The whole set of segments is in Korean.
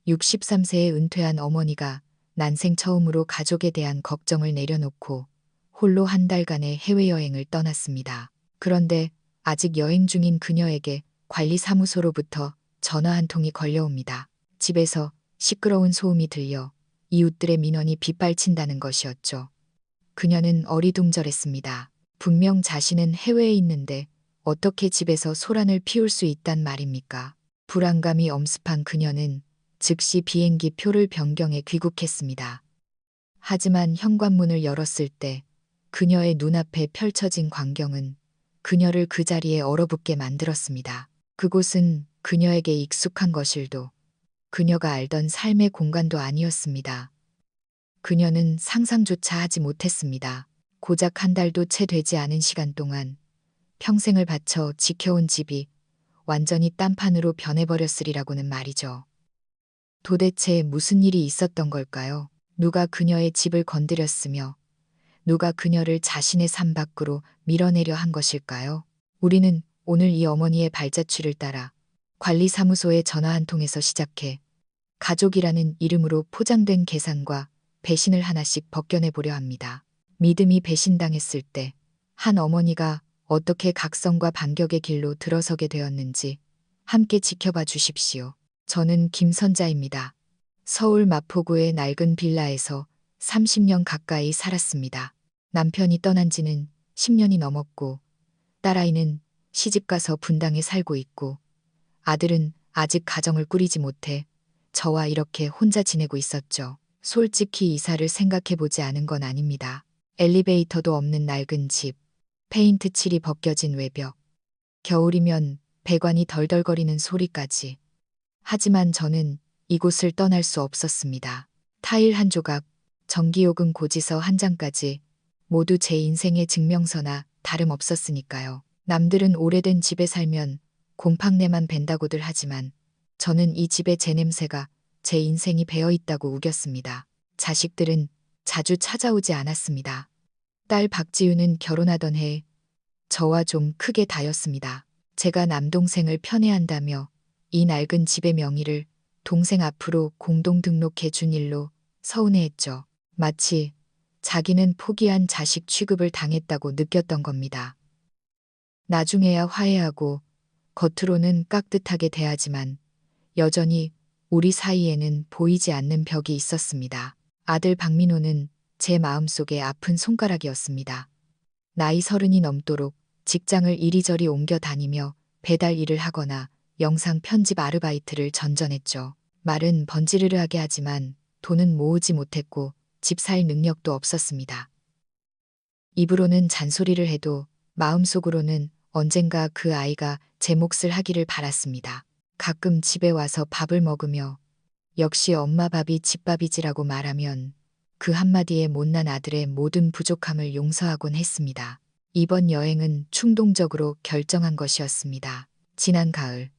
63세에 은퇴한 어머니가 난생 처음으로 가족에 대한 걱정을 내려놓고 홀로 한 달간의 해외여행을 떠났습니다. 그런데 아직 여행 중인 그녀에게 관리사무소로부터 전화 한 통이 걸려옵니다. 집에서 시끄러운 소음이 들려 이웃들의 민원이 빗발친다는 것이었죠. 그녀는 어리둥절했습니다. 분명 자신은 해외에 있는데 어떻게 집에서 소란을 피울 수 있단 말입니까? 불안감이 엄습한 그녀는 즉시 비행기 표를 변경해 귀국했습니다. 하지만 현관문을 열었을 때 그녀의 눈앞에 펼쳐진 광경은 그녀를 그 자리에 얼어붙게 만들었습니다. 그곳은 그녀에게 익숙한 거실도 그녀가 알던 삶의 공간도 아니었습니다. 그녀는 상상조차 하지 못했습니다. 고작 한 달도 채 되지 않은 시간 동안 평생을 바쳐 지켜온 집이 완전히 딴판으로 변해버렸으리라고는 말이죠. 도대체 무슨 일이 있었던 걸까요? 누가 그녀의 집을 건드렸으며 누가 그녀를 자신의 삶 밖으로 밀어내려 한 것일까요? 우리는 오늘 이 어머니의 발자취를 따라 관리사무소에 전화 한 통에서 시작해 가족이라는 이름으로 포장된 계산과 배신을 하나씩 벗겨내 보려 합니다. 믿음이 배신당했을 때 한 어머니가 어떻게 각성과 반격의 길로 들어서게 되었는지 함께 지켜봐 주십시오. 저는 김선자입니다. 서울 마포구의 낡은 빌라에서 30년 가까이 살았습니다. 남편이 떠난 지는 10년이 넘었고 딸아이는 시집가서 분당에 살고 있고 아들은 아직 가정을 꾸리지 못해 저와 이렇게 혼자 지내고 있었죠. 솔직히 이사를 생각해보지 않은 건 아닙니다. 엘리베이터도 없는 낡은 집, 페인트 칠이 벗겨진 외벽, 겨울이면 배관이 덜덜거리는 소리까지. 하지만 저는 이곳을 떠날 수 없었습니다. 타일 한 조각, 전기요금 고지서 한 장까지 모두 제 인생의 증명서나 다름없었으니까요. 남들은 오래된 집에 살면 곰팡내만 밴다고들 하지만 저는 이 집에 제 냄새가 제 인생이 배어 있다고 우겼습니다. 자식들은 자주 찾아오지 않았습니다. 딸 박지우는 결혼하던 해 저와 좀 크게 다였습니다. 제가 남동생을 편애한다며 이 낡은 집의 명의를 동생 앞으로 공동 등록해 준 일로 서운해했죠. 마치 자기는 포기한 자식 취급을 당했다고 느꼈던 겁니다. 나중에야 화해하고 겉으로는 깍듯하게 대하지만 여전히 우리 사이에는 보이지 않는 벽이 있었습니다. 아들 박민호는 제 마음속에 아픈 손가락이었습니다. 나이 30이 넘도록 직장을 이리저리 옮겨 다니며 배달 일을 하거나 영상 편집 아르바이트를 전전했죠. 말은 번지르르하게 하지만 돈은 모으지 못했고 집 살 능력도 없었습니다. 입으로는 잔소리를 해도 마음속으로는 언젠가 그 아이가 제 몫을 하기를 바랐습니다. 가끔 집에 와서 밥을 먹으며 역시 엄마 밥이 집밥이지라고 말하면 그 한마디에 못난 아들의 모든 부족함을 용서하곤 했습니다. 이번 여행은 충동적으로 결정한 것이었습니다. 지난 가을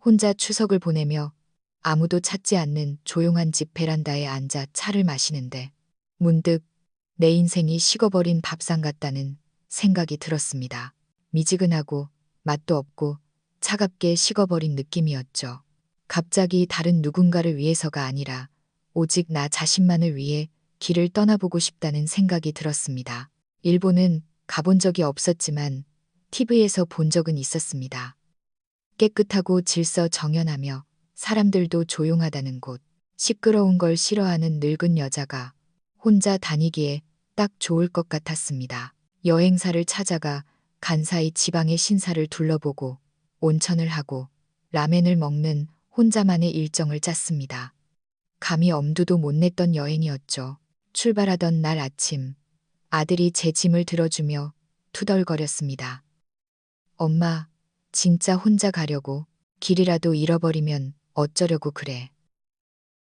혼자 추석을 보내며 아무도 찾지 않는 조용한 집 베란다에 앉아 차를 마시는데 문득 내 인생이 식어버린 밥상 같다는 생각이 들었습니다. 미지근하고 맛도 없고 차갑게 식어버린 느낌이었죠. 갑자기 다른 누군가를 위해서가 아니라 오직 나 자신만을 위해 길을 떠나보고 싶다는 생각이 들었습니다. 일본은 가본 적이 없었지만 TV에서 본 적은 있었습니다. 깨끗하고 질서 정연하며 사람들도 조용하다는 곳. 시끄러운 걸 싫어하는 늙은 여자가 혼자 다니기에 딱 좋을 것 같았습니다. 여행사를 찾아가 간사이 지방의 신사를 둘러보고 온천을 하고 라멘을 먹는 혼자만의 일정을 짰습니다. 감히 엄두도 못 냈던 여행이었죠. 출발하던 날 아침 아들이 제 짐을 들어주며 투덜거렸습니다. 엄마, 진짜 혼자 가려고 길이라도 잃어버리면 어쩌려고 그래.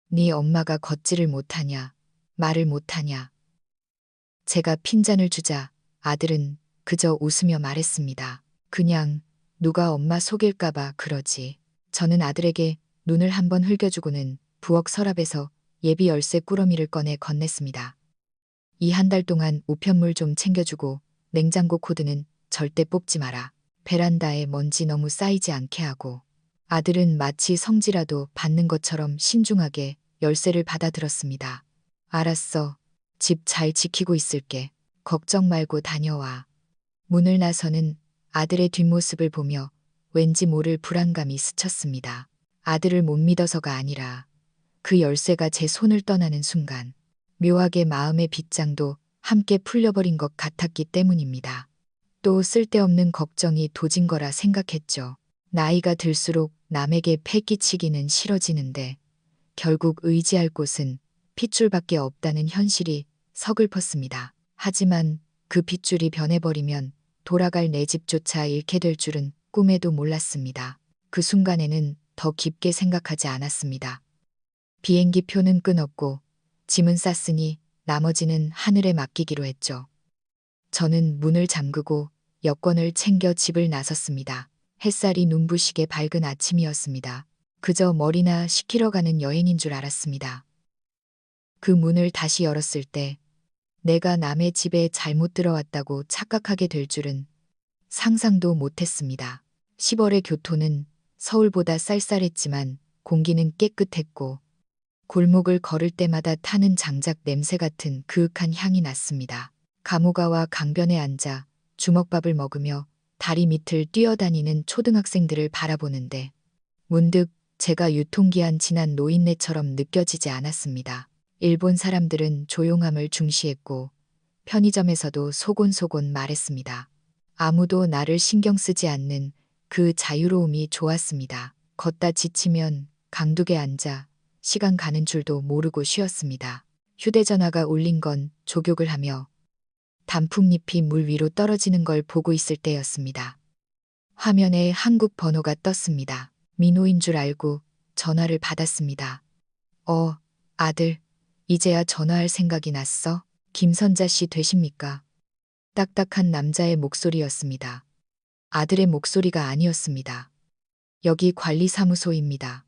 네 엄마가 걷지를 못하냐, 말을 못하냐. 제가 핀잔을 주자 아들은 그저 웃으며 말했습니다. 그냥 누가 엄마 속일까봐 그러지. 저는 아들에게 눈을 한번 흘겨주고는 부엌 서랍에서 예비 열쇠 꾸러미를 꺼내 건넸습니다. 이 한 달 동안 우편물 좀 챙겨주고 냉장고 코드는 절대 뽑지 마라. 베란다에 먼지 너무 쌓이지 않게 하고 아들은 마치 성지라도 받는 것처럼 신중하게 열쇠를 받아들었습니다. 알았어. 집 잘 지키고 있을게. 걱정 말고 다녀와. 문을 나서는 아들의 뒷모습을 보며 왠지 모를 불안감이 스쳤습니다. 아들을 못 믿어서가 아니라 그 열쇠가 제 손을 떠나는 순간 묘하게 마음의 빗장도 함께 풀려버린 것 같았기 때문입니다. 또 쓸데없는 걱정이 도진 거라 생각했죠. 나이가 들수록 남에게 패 끼치기는 싫어지는데 결국 의지할 곳은 핏줄밖에 없다는 현실이 서글펐습니다. 하지만 그 핏줄이 변해버리면 돌아갈 내 집조차 잃게 될 줄은 꿈에도 몰랐습니다. 그 순간에는 더 깊게 생각하지 않았습니다. 비행기 표는 끊었고 짐은 쌌으니 나머지는 하늘에 맡기기로 했죠. 저는 문을 잠그고 여권을 챙겨 집을 나섰습니다. 햇살이 눈부시게 밝은 아침이었습니다. 그저 머리나 식히러 가는 여행인 줄 알았습니다. 그 문을 다시 열었을 때 내가 남의 집에 잘못 들어왔다고 착각하게 될 줄은 상상도 못했습니다. 10월의 교토는 서울보다 쌀쌀했지만 공기는 깨끗했고 골목을 걸을 때마다 타는 장작 냄새 같은 그윽한 향이 났습니다. 감호가와 강변에 앉아 주먹밥을 먹으며 다리 밑을 뛰어다니는 초등학생들을 바라보는데 문득 제가 유통기한 지난 노인네처럼 느껴지지 않았습니다. 일본 사람들은 조용함을 중시했고 편의점에서도 소곤소곤 말했습니다. 아무도 나를 신경 쓰지 않는 그 자유로움이 좋았습니다. 걷다 지치면 강둑에 앉아 시간 가는 줄도 모르고 쉬었습니다. 휴대전화가 울린 건 족욕을 하며 단풍잎이 물 위로 떨어지는 걸 보고 있을 때였습니다. 화면에 한국 번호가 떴습니다. 민호인 줄 알고 전화를 받았습니다. 아들, 이제야 전화할 생각이 났어? 김선자 씨 되십니까? 딱딱한 남자의 목소리였습니다. 아들의 목소리가 아니었습니다. 여기 관리사무소입니다.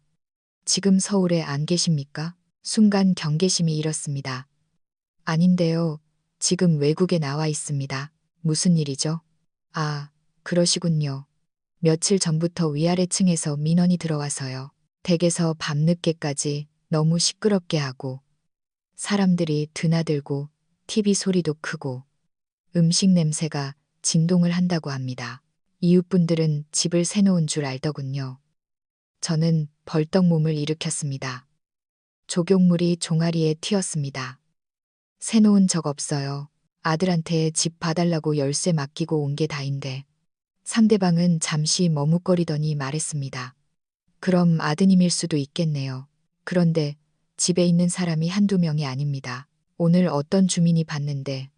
지금 서울에 안 계십니까? 순간 경계심이 일었습니다. 아닌데요. 지금 외국에 나와 있습니다. 무슨 일이죠? 아, 그러시군요. 며칠 전부터 위아래층에서 민원이 들어와서요. 댁에서 밤늦게까지 너무 시끄럽게 하고 사람들이 드나들고 TV 소리도 크고 음식 냄새가 진동을 한다고 합니다. 이웃분들은 집을 새놓은 줄 알더군요. 저는 벌떡 몸을 일으켰습니다. 족욕물이 종아리에 튀었습니다. 새놓은 적 없어요. 아들한테 집 봐달라고 열쇠 맡기고 온 게 다인데. 상대방은 잠시 머뭇거리더니 말했습니다. 그럼 아드님일 수도 있겠네요. 그런데 집에 있는 사람이 한두 명이 아닙니다. 오늘 어떤 주민이 봤는데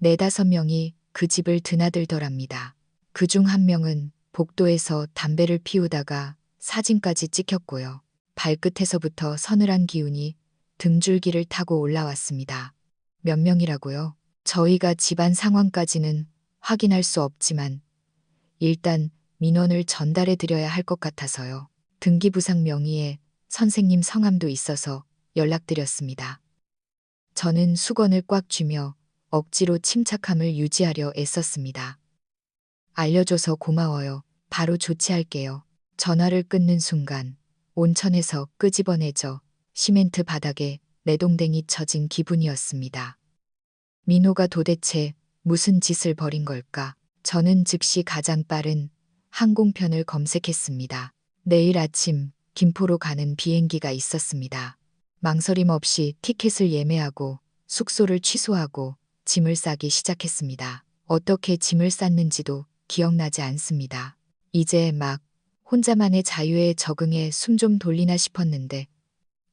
4~5명이 그 집을 드나들더랍니다. 그중 한 명은 복도에서 담배를 피우다가 사진까지 찍혔고요. 발끝에서부터 서늘한 기운이 등줄기를 타고 올라왔습니다. 몇 명이라고요? 저희가 집안 상황까지는 확인할 수 없지만 일단 민원을 전달해 드려야 할 것 같아서요. 등기부상 명의의 선생님 성함도 있어서 연락드렸습니다. 저는 수건을 꽉 쥐며 억지로 침착함을 유지하려 애썼습니다. 알려줘서 고마워요. 바로 조치할게요. 전화를 끊는 순간 온천에서 끄집어내져 시멘트 바닥에 내동댕이 쳐진 기분이었습니다. 민호가 도대체 무슨 짓을 벌인 걸까? 저는 즉시 가장 빠른 항공편을 검색했습니다. 내일 아침 김포로 가는 비행기가 있었습니다. 망설임 없이 티켓을 예매하고 숙소를 취소하고 짐을 싸기 시작했습니다. 어떻게 짐을 쌌는지도 기억나지 않습니다. 이제 막 혼자만의 자유에 적응해 숨 좀 돌리나 싶었는데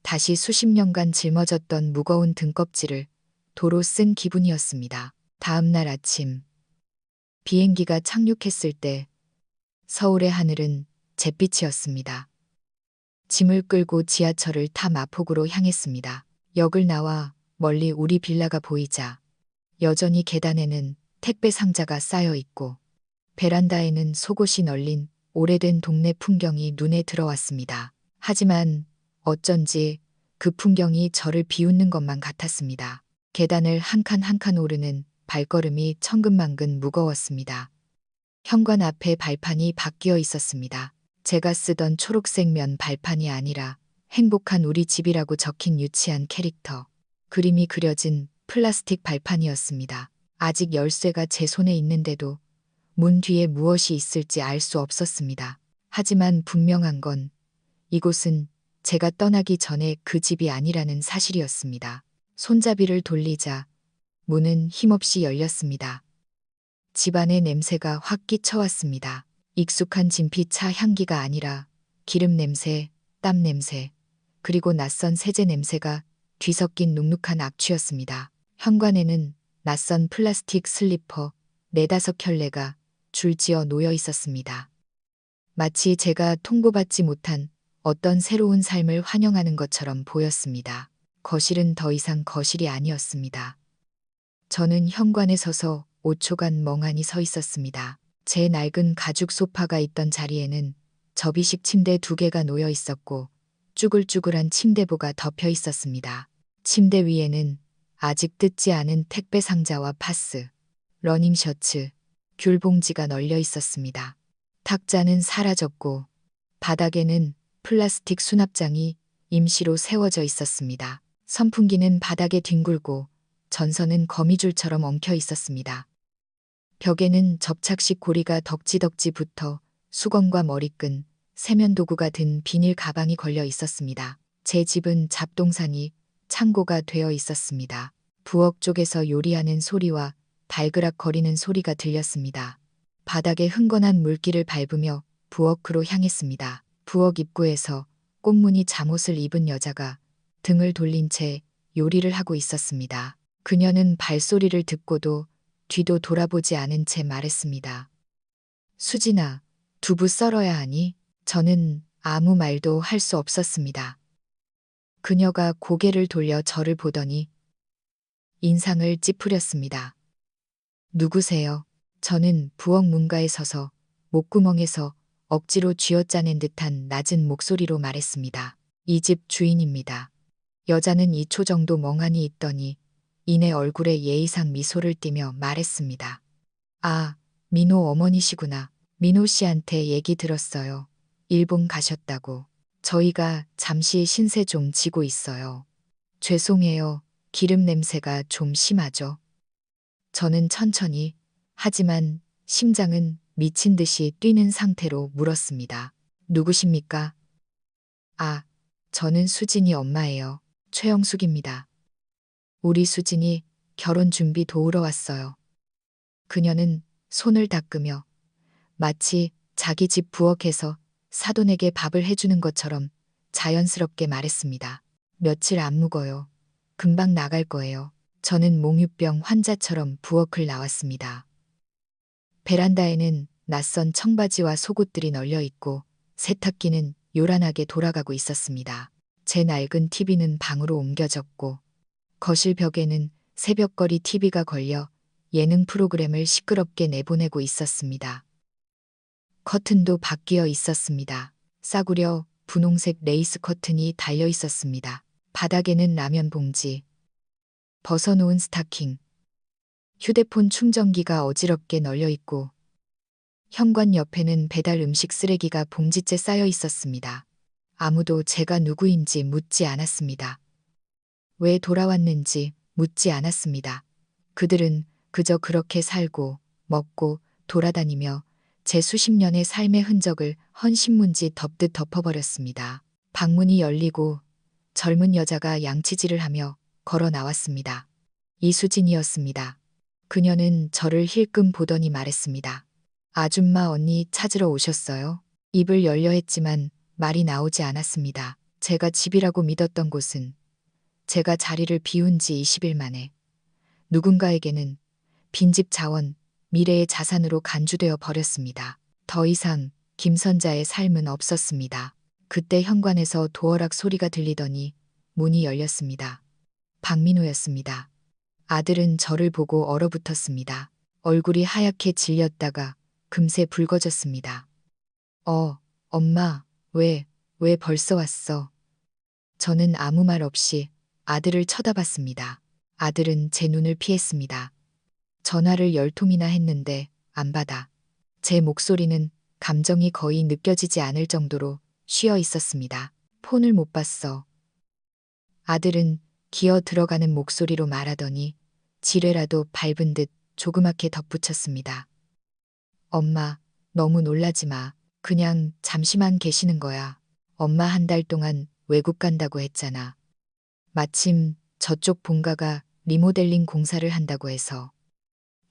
다시 수십 년간 짊어졌던 무거운 등껍질을 도로 쓴 기분이었습니다. 다음 날 아침 비행기가 착륙했을 때 서울의 하늘은 잿빛이었습니다. 짐을 끌고 지하철을 타 마포구로 향했습니다. 역을 나와 멀리 우리 빌라가 보이자 여전히 계단에는 택배 상자가 쌓여 있고 베란다에는 속옷이 널린 오래된 동네 풍경이 눈에 들어왔습니다. 하지만 어쩐지 그 풍경이 저를 비웃는 것만 같았습니다. 계단을 한 칸 한 칸 오르는 발걸음이 천근만근 무거웠습니다. 현관 앞에 발판이 바뀌어 있었습니다. 제가 쓰던 초록색 면 발판이 아니라 행복한 우리 집이라고 적힌 유치한 캐릭터. 그림이 그려진 플라스틱 발판이었습니다. 아직 열쇠가 제 손에 있는데도 문 뒤에 무엇이 있을지 알 수 없었습니다. 하지만 분명한 건 이곳은 제가 떠나기 전에 그 집이 아니라는 사실이었습니다. 손잡이를 돌리자 문은 힘없이 열렸습니다. 집안의 냄새가 확 끼쳐왔습니다. 익숙한 진피차 향기가 아니라 기름 냄새, 땀 냄새, 그리고 낯선 세제 냄새가 뒤섞인 눅눅한 악취였습니다. 현관에는 낯선 플라스틱 슬리퍼 4~5켤레가 줄지어 놓여 있었습니다. 마치 제가 통보받지 못한 어떤 새로운 삶을 환영하는 것처럼 보였습니다. 거실은 더 이상 거실이 아니었습니다. 저는 현관에 서서 5초간 멍하니 서 있었습니다. 제 낡은 가죽 소파가 있던 자리에는 접이식 침대 2개가 놓여 있었고 쭈글쭈글한 침대보가 덮여 있었습니다. 침대 위에는 아직 뜯지 않은 택배 상자와 파스, 러닝 셔츠, 귤 봉지가 널려 있었습니다. 탁자는 사라졌고 바닥에는 플라스틱 수납장이 임시로 세워져 있었습니다. 선풍기는 바닥에 뒹굴고 전선은 거미줄처럼 엉켜 있었습니다. 벽에는 접착식 고리가 덕지덕지 붙어 수건과 머리끈, 세면도구가 든 비닐 가방이 걸려 있었습니다. 제 집은 잡동사니 창고가 되어 있었습니다. 부엌 쪽에서 요리하는 소리와 발그락거리는 소리가 들렸습니다. 바닥에 흥건한 물기를 밟으며 부엌으로 향했습니다. 부엌 입구에서 꽃무늬 잠옷을 입은 여자가 등을 돌린 채 요리를 하고 있었습니다. 그녀는 발소리를 듣고도 뒤도 돌아보지 않은 채 말했습니다. 수진아, 두부 썰어야 하니? 저는 아무 말도 할 수 없었습니다. 그녀가 고개를 돌려 저를 보더니 인상을 찌푸렸습니다. 누구세요? 저는 부엌 문가에 서서 목구멍에서 억지로 쥐어짜낸 듯한 낮은 목소리로 말했습니다. 이 집 주인입니다. 여자는 2초 정도 멍하니 있더니 이내 얼굴에 예의상 미소를 띠며 말했습니다. 아, 민호 어머니시구나. 민호 씨한테 얘기 들었어요. 일본 가셨다고. 저희가 잠시 신세 좀 지고 있어요. 죄송해요. 기름 냄새가 좀 심하죠. 저는 천천히, 하지만 심장은 미친 듯이 뛰는 상태로 물었습니다. 누구십니까? 아, 저는 수진이 엄마예요. 최영숙입니다. 우리 수진이 결혼 준비 도우러 왔어요. 그녀는 손을 닦으며 마치 자기 집 부엌에서 사돈에게 밥을 해주는 것처럼 자연스럽게 말했습니다. 며칠 안 묵어요. 금방 나갈 거예요. 저는 몽유병 환자처럼 부엌을 나왔습니다. 베란다에는 낯선 청바지와 속옷들이 널려 있고 세탁기는 요란하게 돌아가고 있었습니다. 제 낡은 TV는 방으로 옮겨졌고 거실 벽에는 새벽거리 TV가 걸려 예능 프로그램을 시끄럽게 내보내고 있었습니다. 커튼도 바뀌어 있었습니다. 싸구려 분홍색 레이스 커튼이 달려 있었습니다. 바닥에는 라면 봉지, 벗어놓은 스타킹, 휴대폰 충전기가 어지럽게 널려 있고 현관 옆에는 배달 음식 쓰레기가 봉지째 쌓여 있었습니다. 아무도 제가 누구인지 묻지 않았습니다. 왜 돌아왔는지 묻지 않았습니다. 그들은 그저 그렇게 살고 먹고 돌아다니며 제 수십 년의 삶의 흔적을 헌신문지 덮듯 덮어버렸습니다. 방문이 열리고 젊은 여자가 양치질을 하며 걸어 나왔습니다. 이수진이었습니다. 그녀는 저를 힐끔 보더니 말했습니다. 아줌마 언니 찾으러 오셨어요? 입을 열려 했지만 말이 나오지 않았습니다. 제가 집이라고 믿었던 곳은 제가 자리를 비운 지 20일 만에 누군가에게는 빈집 자원, 미래의 자산으로 간주되어 버렸습니다. 더 이상 김선자의 삶은 없었습니다. 그때 현관에서 도어락 소리가 들리더니 문이 열렸습니다. 박민호였습니다. 아들은 저를 보고 얼어붙었습니다. 얼굴이 하얗게 질렸다가 금세 붉어졌습니다. 엄마, 왜 벌써 왔어? 저는 아무 말 없이 아들을 쳐다봤습니다. 아들은 제 눈을 피했습니다. 전화를 10통이나 했는데 안 받아. 제 목소리는 감정이 거의 느껴지지 않을 정도로 쉬어 있었습니다. 폰을 못 봤어. 아들은 기어 들어가는 목소리로 말하더니 지뢰라도 밟은 듯 조그맣게 덧붙였습니다. 엄마, 너무 놀라지 마. 그냥 잠시만 계시는 거야. 엄마 한 달 동안 외국 간다고 했잖아. 마침 저쪽 본가가 리모델링 공사를 한다고 해서.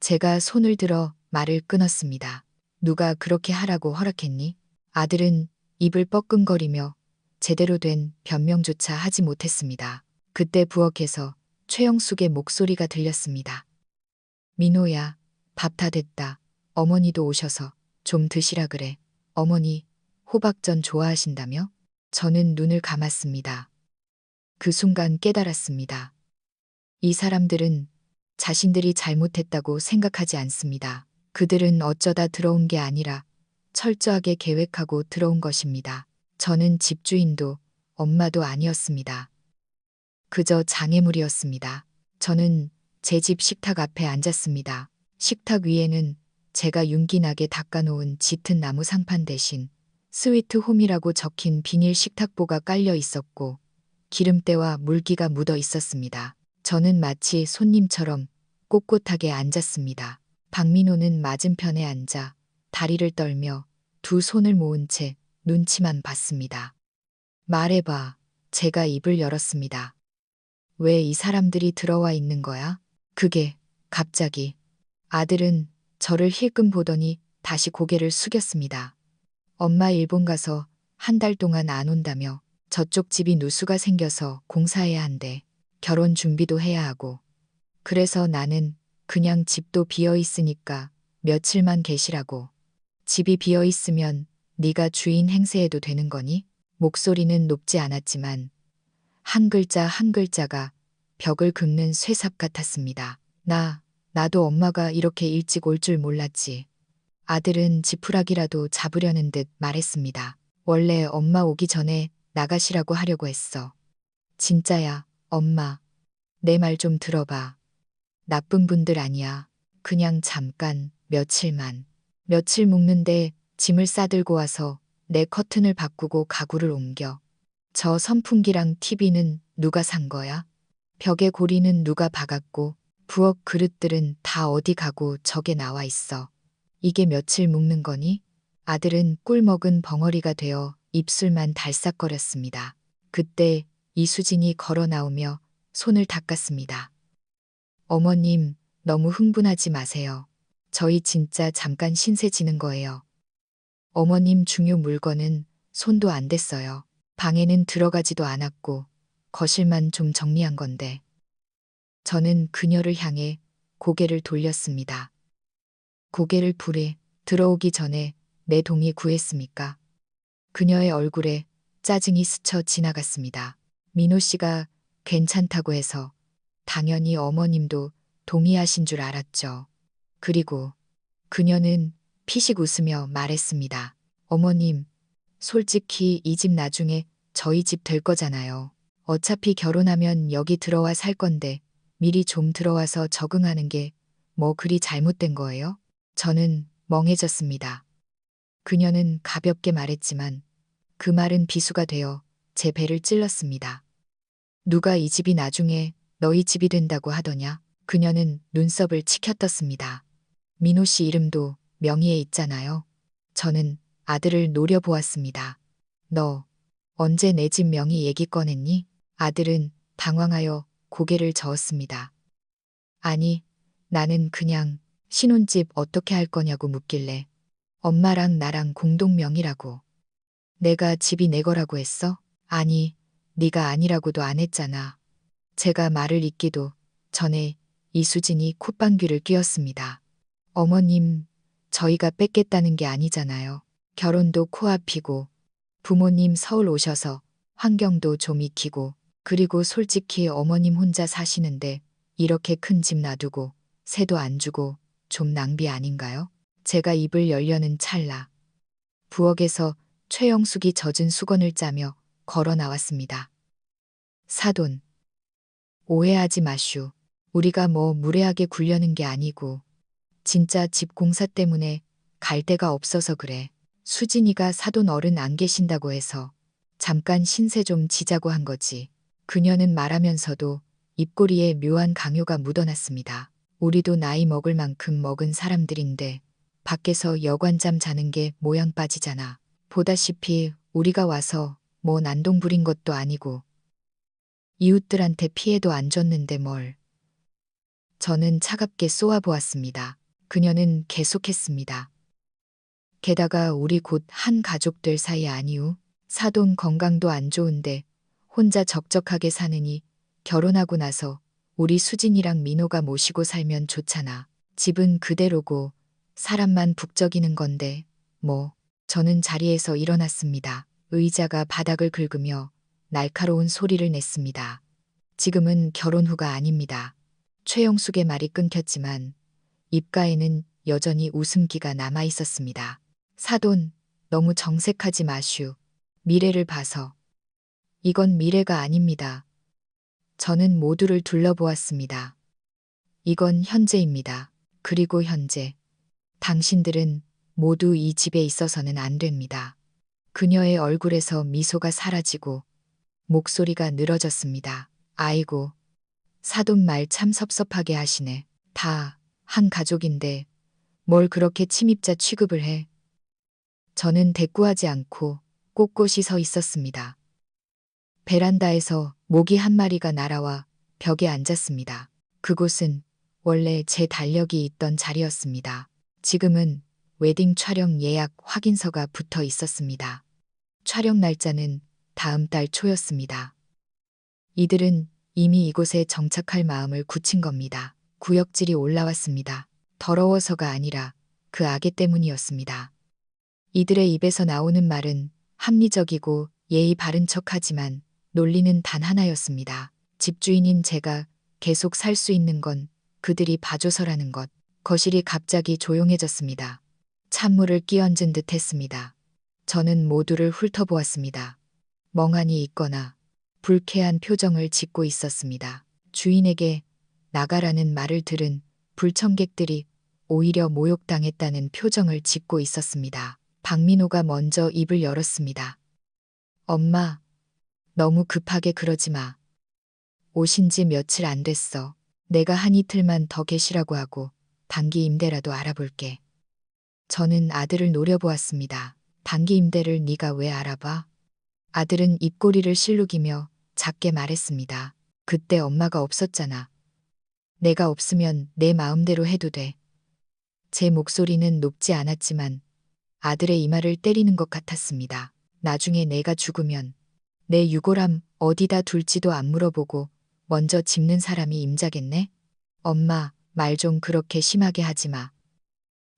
제가 손을 들어 말을 끊었습니다. 누가 그렇게 하라고 허락했니? 아들은 입을 뻐끔거리며 제대로 된 변명조차 하지 못했습니다. 그때 부엌에서 최영숙의 목소리가 들렸습니다. 민호야, 밥 다 됐다. 어머니도 오셔서 좀 드시라 그래. 어머니, 호박전 좋아하신다며? 저는 눈을 감았습니다. 그 순간 깨달았습니다. 이 사람들은 자신들이 잘못했다고 생각하지 않습니다. 그들은 어쩌다 들어온 게 아니라 철저하게 계획하고 들어온 것입니다. 저는 집주인도 엄마도 아니었습니다. 그저 장애물이었습니다. 저는 제 집 식탁 앞에 앉았습니다. 식탁 위에는 제가 윤기나게 닦아놓은 짙은 나무 상판 대신 스위트 홈이라고 적힌 비닐 식탁보가 깔려 있었고 기름때와 물기가 묻어 있었습니다. 저는 마치 손님처럼 꼿꼿하게 앉았습니다. 박민호는 맞은편에 앉아 다리를 떨며 두 손을 모은 채 눈치만 봤습니다. 말해봐. 제가 입을 열었습니다. 왜 이 사람들이 들어와 있는 거야? 그게 갑자기 아들은 저를 힐끔 보더니 다시 고개를 숙였습니다. 엄마 일본 가서 한 달 동안 안 온다며 저쪽 집이 누수가 생겨서 공사해야 한대. 결혼 준비도 해야 하고. 그래서 나는 그냥 집도 비어 있으니까 며칠만 계시라고. 집이 비어 있으면 네가 주인 행세해도 되는 거니? 목소리는 높지 않았지만 한 글자 한 글자가 벽을 긁는 쇠삽 같았습니다. 나도 엄마가 이렇게 일찍 올 줄 몰랐지. 아들은 지푸라기라도 잡으려는 듯 말했습니다. 원래 엄마 오기 전에 나가시라고 하려고 했어. 진짜야, 엄마. 내 말 좀 들어봐. 나쁜 분들 아니야. 그냥 잠깐, 며칠만. 며칠 묵는데 짐을 싸들고 와서 내 커튼을 바꾸고 가구를 옮겨. 저 선풍기랑 TV는 누가 산 거야? 벽에 고리는 누가 박았고 부엌 그릇들은 다 어디 가고 저게 나와 있어. 이게 며칠 묵는 거니? 아들은 꿀 먹은 벙어리가 되어 입술만 달싹거렸습니다. 그때 이수진이 걸어 나오며 손을 닦았습니다. 어머님, 너무 흥분하지 마세요. 저희 진짜 잠깐 신세 지는 거예요. 어머님 중요 물건은 손도 안 댔어요. 방에는 들어가지도 않았고 거실만 좀 정리한 건데. 저는 그녀를 향해 고개를 돌렸습니다. 고개를 불에 들어오기 전에 내 동의 구했습니까? 그녀의 얼굴에 짜증이 스쳐 지나갔습니다. 민호 씨가 괜찮다고 해서 당연히 어머님도 동의하신 줄 알았죠. 그리고 그녀는 피식 웃으며 말했습니다. 어머님, 솔직히 이 집 나중에 저희 집 될 거잖아요. 어차피 결혼하면 여기 들어와 살 건데 미리 좀 들어와서 적응하는 게 뭐 그리 잘못된 거예요? 저는 멍해졌습니다. 그녀는 가볍게 말했지만 그 말은 비수가 되어 제 배를 찔렀습니다. 누가 이 집이 나중에 너희 집이 된다고 하더냐? 그녀는 눈썹을 치켜떴습니다. 민호 씨 이름도 명의에 있잖아요. 저는 아들을 노려보았습니다. 너 언제 내 집 명의 얘기 꺼냈니? 아들은 당황하여 고개를 저었습니다. 아니, 나는 그냥 신혼집 어떻게 할 거냐고 묻길래 엄마랑 나랑 공동명의라고. 내가 집이 내 거라고 했어? 아니, 네가 아니라고도 안 했잖아. 제가 말을 잇기도 전에 이수진이 콧방귀를 뀌었습니다. 어머님, 저희가 뺏겠다는 게 아니잖아요. 결혼도 코앞이고 부모님 서울 오셔서 환경도 좀 익히고 그리고 솔직히 어머님 혼자 사시는데 이렇게 큰 집 놔두고 새도 안 주고 좀 낭비 아닌가요? 제가 입을 열려는 찰나 부엌에서 최영숙이 젖은 수건을 짜며 걸어 나왔습니다. 사돈, 오해하지 마슈. 우리가 뭐 무례하게 굴려는 게 아니고 진짜 집 공사 때문에 갈 데가 없어서 그래. 수진이가 사돈 어른 안 계신다고 해서 잠깐 신세 좀 지자고 한 거지. 그녀는 말하면서도 입꼬리에 묘한 강요가 묻어났습니다. 우리도 나이 먹을 만큼 먹은 사람들인데 밖에서 여관잠 자는 게 모양 빠지잖아. 보다시피 우리가 와서 뭐 난동 부린 것도 아니고 이웃들한테 피해도 안 줬는데 뭘. 저는 차갑게 쏘아보았습니다. 그녀는 계속했습니다. 게다가 우리 곧 한 가족들 사이 아니우. 사돈 건강도 안 좋은데 혼자 적적하게 사느니 결혼하고 나서 우리 수진이랑 민호가 모시고 살면 좋잖아. 집은 그대로고 사람만 북적이는 건데 뭐. 저는 자리에서 일어났습니다. 의자가 바닥을 긁으며 날카로운 소리를 냈습니다. 지금은 결혼 후가 아닙니다. 최영숙의 말이 끊겼지만 입가에는 여전히 웃음기가 남아 있었습니다. 사돈, 너무 정색하지 마슈. 미래를 봐서. 이건 미래가 아닙니다. 저는 모두를 둘러보았습니다. 이건 현재입니다. 그리고 현재. 당신들은 모두 이 집에 있어서는 안 됩니다. 그녀의 얼굴에서 미소가 사라지고 목소리가 늘어졌습니다. 아이고, 사돈 말 참 섭섭하게 하시네. 다 한 가족인데 뭘 그렇게 침입자 취급을 해. 저는 대꾸하지 않고 꼿꼿이 서 있었습니다. 베란다에서 모기 한 마리가 날아와 벽에 앉았습니다. 그곳은 원래 제 달력이 있던 자리였습니다. 지금은 웨딩 촬영 예약 확인서가 붙어 있었습니다. 촬영 날짜는 다음 달 초였습니다. 이들은 이미 이곳에 정착할 마음을 굳힌 겁니다. 구역질이 올라왔습니다. 더러워서가 아니라 그 악애 때문이었습니다. 이들의 입에서 나오는 말은 합리적이고 예의 바른 척하지만 논리는 단 하나였습니다. 집주인인 제가 계속 살 수 있는 건 그들이 봐줘서라는 것. 거실이 갑자기 조용해졌습니다. 찬물을 끼얹은 듯 했습니다. 저는 모두를 훑어보았습니다. 멍하니 있거나 불쾌한 표정을 짓고 있었습니다. 주인에게 나가라는 말을 들은 불청객들이 오히려 모욕당했다는 표정을 짓고 있었습니다. 박민호가 먼저 입을 열었습니다. 엄마, 너무 급하게 그러지 마. 오신 지 며칠 안 됐어. 내가 한 이틀만 더 계시라고 하고 단기 임대라도 알아볼게. 저는 아들을 노려보았습니다. 단기 임대를 네가 왜 알아봐? 아들은 입꼬리를 실룩이며 작게 말했습니다. 그때 엄마가 없었잖아. 내가 없으면 내 마음대로 해도 돼. 제 목소리는 높지 않았지만 아들의 이마를 때리는 것 같았습니다. 나중에 내가 죽으면 내 유골함 어디다 둘지도 안 물어보고 먼저 짚는 사람이 임자겠네? 엄마, 말 좀 그렇게 심하게 하지 마.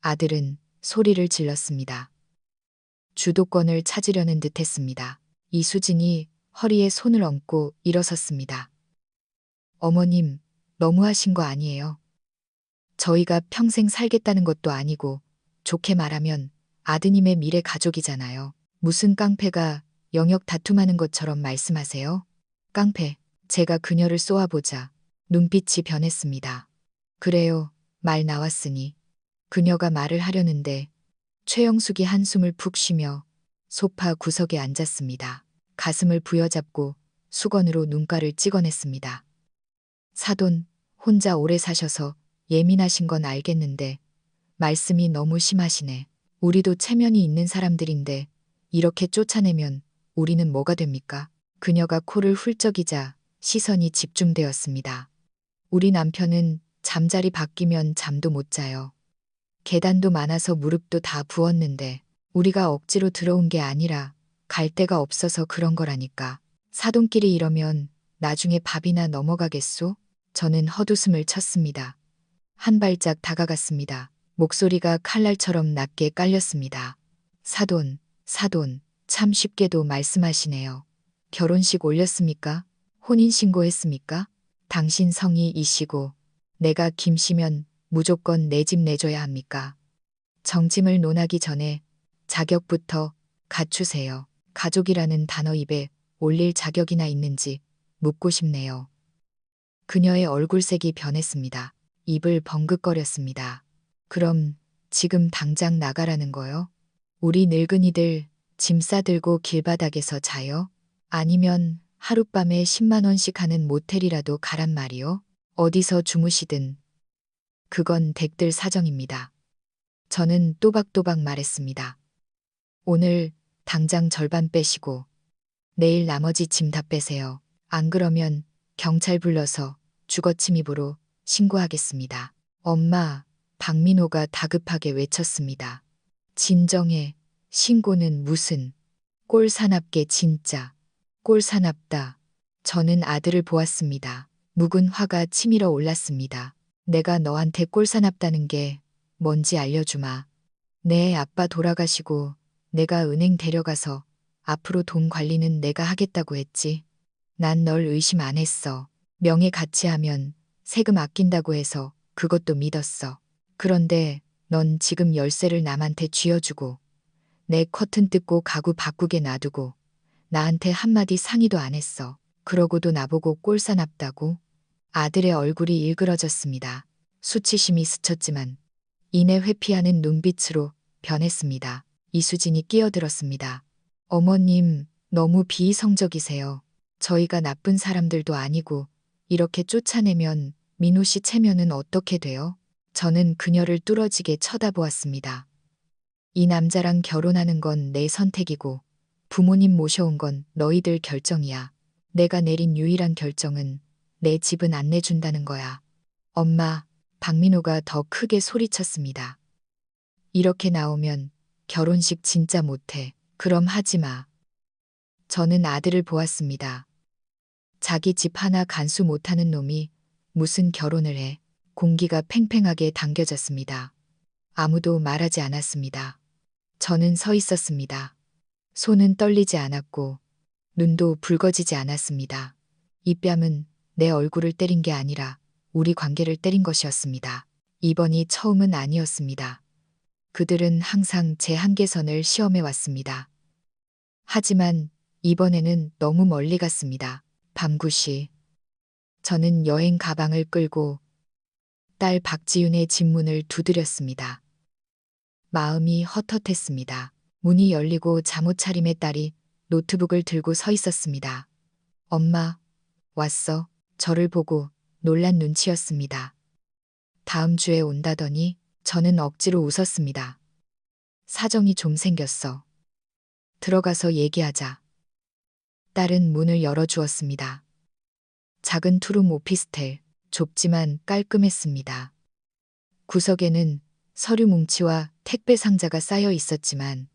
아들은 소리를 질렀습니다. 주도권을 찾으려는 듯 했습니다. 이수진이 허리에 손을 얹고 일어섰습니다. 어머님, 너무하신 거 아니에요? 저희가 평생 살겠다는 것도 아니고 좋게 말하면 아드님의 미래 가족이잖아요. 무슨 깡패가 영역 다툼하는 것처럼 말씀하세요? 깡패, 제가 그녀를 쏘아보자 눈빛이 변했습니다. 그래요, 말 나왔으니. 그녀가 말을 하려는데 최영숙이 한숨을 푹 쉬며 소파 구석에 앉았습니다. 가슴을 부여잡고 수건으로 눈가를 찍어냈습니다. 사돈, 혼자 오래 사셔서 예민하신 건 알겠는데 말씀이 너무 심하시네. 우리도 체면이 있는 사람들인데 이렇게 쫓아내면 우리는 뭐가 됩니까? 그녀가 코를 훌쩍이자 시선이 집중되었습니다. 우리 남편은 잠자리 바뀌면 잠도 못 자요. 계단도 많아서 무릎도 다 부었는데 우리가 억지로 들어온 게 아니라 갈 데가 없어서 그런 거라니까. 사돈끼리 이러면 나중에 밥이나 넘어가겠소? 저는 헛웃음을 쳤습니다. 한 발짝 다가갔습니다. 목소리가 칼날처럼 낮게 깔렸습니다. 사돈, 사돈, 참 쉽게도 말씀하시네요. 결혼식 올렸습니까? 혼인신고했습니까? 당신 성이 이씨고 내가 김씨면 무조건 내 집 내줘야 합니까? 정짐을 논하기 전에 자격부터 갖추세요. 가족이라는 단어 입에 올릴 자격이나 있는지 묻고 싶네요. 그녀의 얼굴색이 변했습니다. 입을 벙긋거렸습니다. 그럼 지금 당장 나가라는 거요? 우리 늙은이들 짐 싸들고 길바닥에서 자요? 아니면 하룻밤에 10만 원씩 하는 모텔이라도 가란 말이요? 어디서 주무시든 그건 댁들 사정입니다. 저는 또박또박 말했습니다. 오늘 당장 절반 빼시고 내일 나머지 짐 다 빼세요. 안 그러면 경찰 불러서 주거침입으로 신고하겠습니다. 엄마, 박민호가 다급하게 외쳤습니다. 진정해. 신고는 무슨. 꼴사납게 진짜. 꼴사납다. 저는 아들을 보았습니다. 묵은 화가 치밀어 올랐습니다. 내가 너한테 꼴사납다는 게 뭔지 알려주마. 내 아빠 돌아가시고 내가 은행 데려가서 앞으로 돈 관리는 내가 하겠다고 했지. 난 널 의심 안 했어. 명예 가치하면 세금 아낀다고 해서 그것도 믿었어. 그런데 넌 지금 열쇠를 남한테 쥐어주고 내 커튼 뜯고 가구 바꾸게 놔두고 나한테 한마디 상의도 안 했어. 그러고도 나보고 꼴사납다고? 아들의 얼굴이 일그러졌습니다. 수치심이 스쳤지만 이내 회피하는 눈빛으로 변했습니다. 이수진이 끼어들었습니다. 어머님, 너무 비이성적이세요. 저희가 나쁜 사람들도 아니고 이렇게 쫓아내면 민호 씨 체면은 어떻게 돼요? 저는 그녀를 뚫어지게 쳐다보았습니다. 이 남자랑 결혼하는 건 내 선택이고 부모님 모셔온 건 너희들 결정이야. 내가 내린 유일한 결정은 내 집은 안 내준다는 거야. 엄마, 박민호가 더 크게 소리쳤습니다. 이렇게 나오면 결혼식 진짜 못해. 그럼 하지 마. 저는 아들을 보았습니다. 자기 집 하나 간수 못하는 놈이 무슨 결혼을 해. 공기가 팽팽하게 당겨졌습니다. 아무도 말하지 않았습니다. 저는 서 있었습니다. 손은 떨리지 않았고 눈도 붉어지지 않았습니다. 이 뺨은 내 얼굴을 때린 게 아니라 우리 관계를 때린 것이었습니다. 이번이 처음은 아니었습니다. 그들은 항상 제 한계선을 시험해 왔습니다. 하지만 이번에는 너무 멀리 갔습니다. 밤 9시. 저는 여행 가방을 끌고 딸 박지윤의 집 문을 두드렸습니다. 마음이 헛헛했습니다. 문이 열리고 잠옷 차림의 딸이 노트북을 들고 서 있었습니다. 엄마, 왔어. 저를 보고 놀란 눈치였습니다. 다음 주에 온다더니 저는 억지로 웃었습니다. 사정이 좀 생겼어. 들어가서 얘기하자. 딸은 문을 열어주었습니다. 작은 투룸 오피스텔, 좁지만 깔끔했습니다. 구석에는 서류 뭉치와 택배 상자가 쌓여 있었지만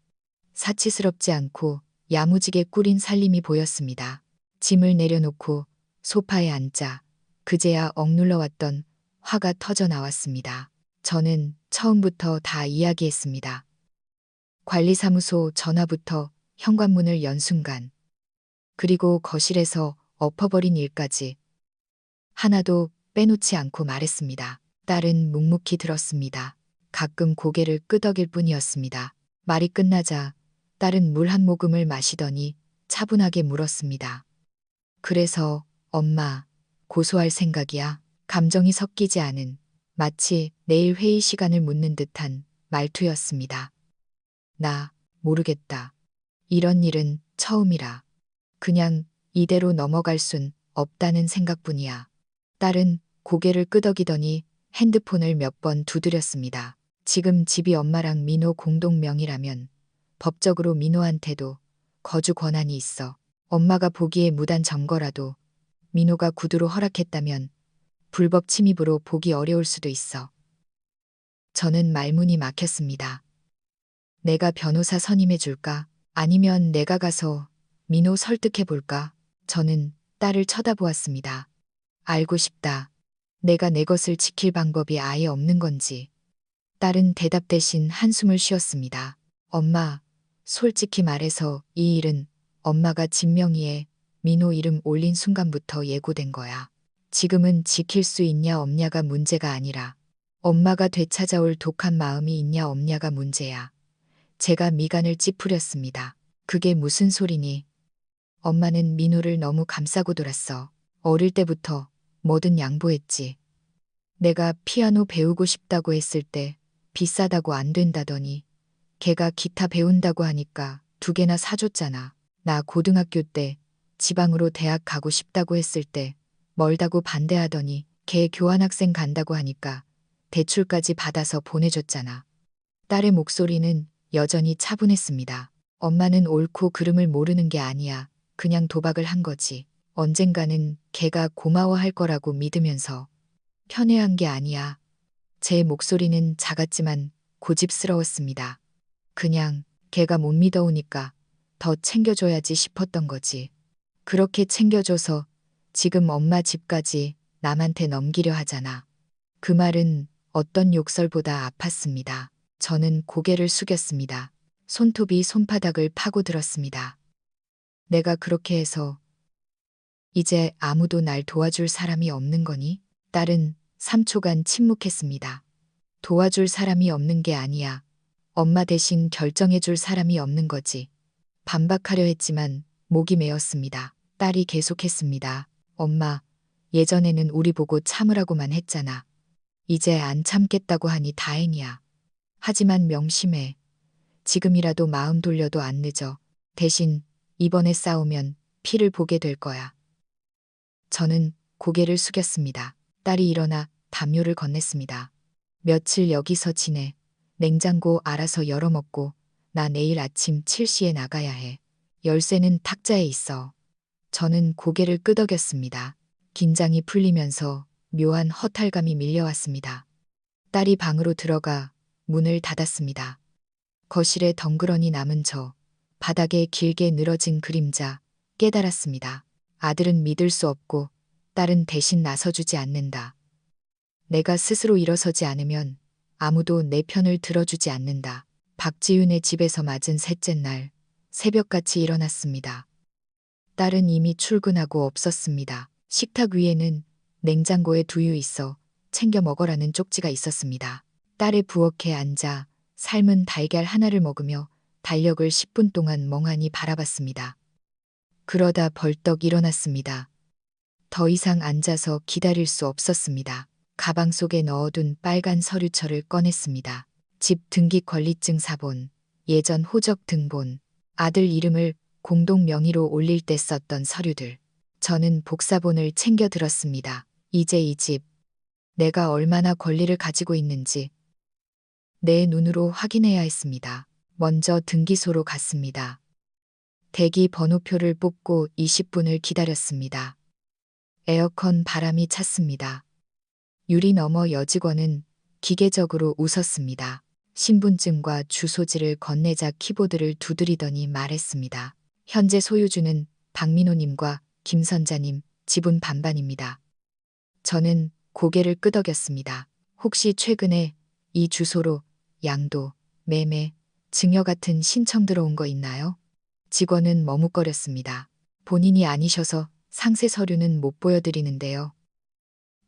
사치스럽지 않고 야무지게 꾸린 살림이 보였습니다. 짐을 내려놓고 소파에 앉자 그제야 억눌러왔던 화가 터져 나왔습니다. 저는 처음부터 다 이야기했습니다. 관리사무소 전화부터 현관문을 연 순간, 그리고 거실에서 엎어버린 일까지 하나도 빼놓지 않고 말했습니다. 딸은 묵묵히 들었습니다. 가끔 고개를 끄덕일 뿐이었습니다. 말이 끝나자 딸은 물 한 모금을 마시더니 차분하게 물었습니다. 그래서 엄마, 고소할 생각이야? 감정이 섞이지 않은 마치 내일 회의 시간을 묻는 듯한 말투였습니다. 나 모르겠다. 이런 일은 처음이라. 그냥 이대로 넘어갈 순 없다는 생각뿐이야. 딸은 고개를 끄덕이더니 핸드폰을 몇 번 두드렸습니다. 지금 집이 엄마랑 민호 공동 명의라면 법적으로 민호한테도 거주 권한이 있어. 엄마가 보기에 무단 점거라도 민호가 구두로 허락했다면 불법 침입으로 보기 어려울 수도 있어. 저는 말문이 막혔습니다. 내가 변호사 선임해 줄까? 아니면 내가 가서 민호 설득해 볼까? 저는 딸을 쳐다보았습니다. 알고 싶다. 내가 내 것을 지킬 방법이 아예 없는 건지. 딸은 대답 대신 한숨을 쉬었습니다. 엄마, 솔직히 말해서 이 일은 엄마가 진명이에 민호 이름 올린 순간부터 예고된 거야. 지금은 지킬 수 있냐 없냐가 문제가 아니라 엄마가 되찾아올 독한 마음이 있냐 없냐가 문제야. 제가 미간을 찌푸렸습니다. 그게 무슨 소리니? 엄마는 민호를 너무 감싸고 돌았어. 어릴 때부터 뭐든 양보했지. 내가 피아노 배우고 싶다고 했을 때 비싸다고 안 된다더니 걔가 기타 배운다고 하니까 2개나 사줬잖아. 나 고등학교 때 지방으로 대학 가고 싶다고 했을 때 멀다고 반대하더니 걔 교환학생 간다고 하니까 대출까지 받아서 보내줬잖아. 딸의 목소리는 여전히 차분했습니다. 엄마는 옳고 그름을 모르는 게 아니야. 그냥 도박을 한 거지. 언젠가는 걔가 고마워할 거라고 믿으면서 편애한 게 아니야. 제 목소리는 작았지만 고집스러웠습니다. 그냥 걔가 못 믿어오니까 더 챙겨줘야지 싶었던 거지. 그렇게 챙겨줘서 지금 엄마 집까지 남한테 넘기려 하잖아. 그 말은 어떤 욕설보다 아팠습니다. 저는 고개를 숙였습니다. 손톱이 손바닥을 파고들었습니다. 내가 그렇게 해서 이제 아무도 날 도와줄 사람이 없는 거니? 딸은 3초간 침묵했습니다. 도와줄 사람이 없는 게 아니야. 엄마 대신 결정해줄 사람이 없는 거지. 반박하려 했지만 목이 메었습니다. 딸이 계속했습니다. 엄마, 예전에는 우리 보고 참으라고만 했잖아. 이제 안 참겠다고 하니 다행이야. 하지만 명심해. 지금이라도 마음 돌려도 안 늦어. 대신 이번에 싸우면 피를 보게 될 거야. 저는 고개를 숙였습니다. 딸이 일어나 담요를 건넸습니다. 며칠 여기서 지내. 냉장고 알아서 열어먹고 나 내일 아침 7시에 나가야 해. 열쇠는 탁자에 있어. 저는 고개를 끄덕였습니다. 긴장이 풀리면서 묘한 허탈감이 밀려왔습니다. 딸이 방으로 들어가 문을 닫았습니다. 거실에 덩그러니 남은 저, 바닥에 길게 늘어진 그림자, 깨달았습니다. 아들은 믿을 수 없고 딸은 대신 나서주지 않는다. 내가 스스로 일어서지 않으면 아무도 내 편을 들어주지 않는다. 박지윤의 집에서 맞은 셋째 날, 새벽같이 일어났습니다. 딸은 이미 출근하고 없었습니다. 식탁 위에는 냉장고에 두유 있어 챙겨 먹어라는 쪽지가 있었습니다. 딸의 부엌에 앉아 삶은 달걀 하나를 먹으며 달력을 10분 동안 멍하니 바라봤습니다. 그러다 벌떡 일어났습니다. 더 이상 앉아서 기다릴 수 없었습니다. 가방 속에 넣어둔 빨간 서류철을 꺼냈습니다. 집 등기권리증 사본, 예전 호적 등본, 아들 이름을 공동 명의로 올릴 때 썼던 서류들. 저는 복사본을 챙겨 들었습니다. 이제 이 집, 내가 얼마나 권리를 가지고 있는지 내 눈으로 확인해야 했습니다. 먼저 등기소로 갔습니다. 대기 번호표를 뽑고 20분을 기다렸습니다. 에어컨 바람이 찼습니다. 유리 너머 여직원은 기계적으로 웃었습니다. 신분증과 주소지를 건네자 키보드를 두드리더니 말했습니다. 현재 소유주는 박민호님과 김선자님, 지분 반반입니다. 저는 고개를 끄덕였습니다. 혹시 최근에 이 주소로 양도, 매매, 증여 같은 신청 들어온 거 있나요? 직원은 머뭇거렸습니다. 본인이 아니셔서 상세 서류는 못 보여드리는데요.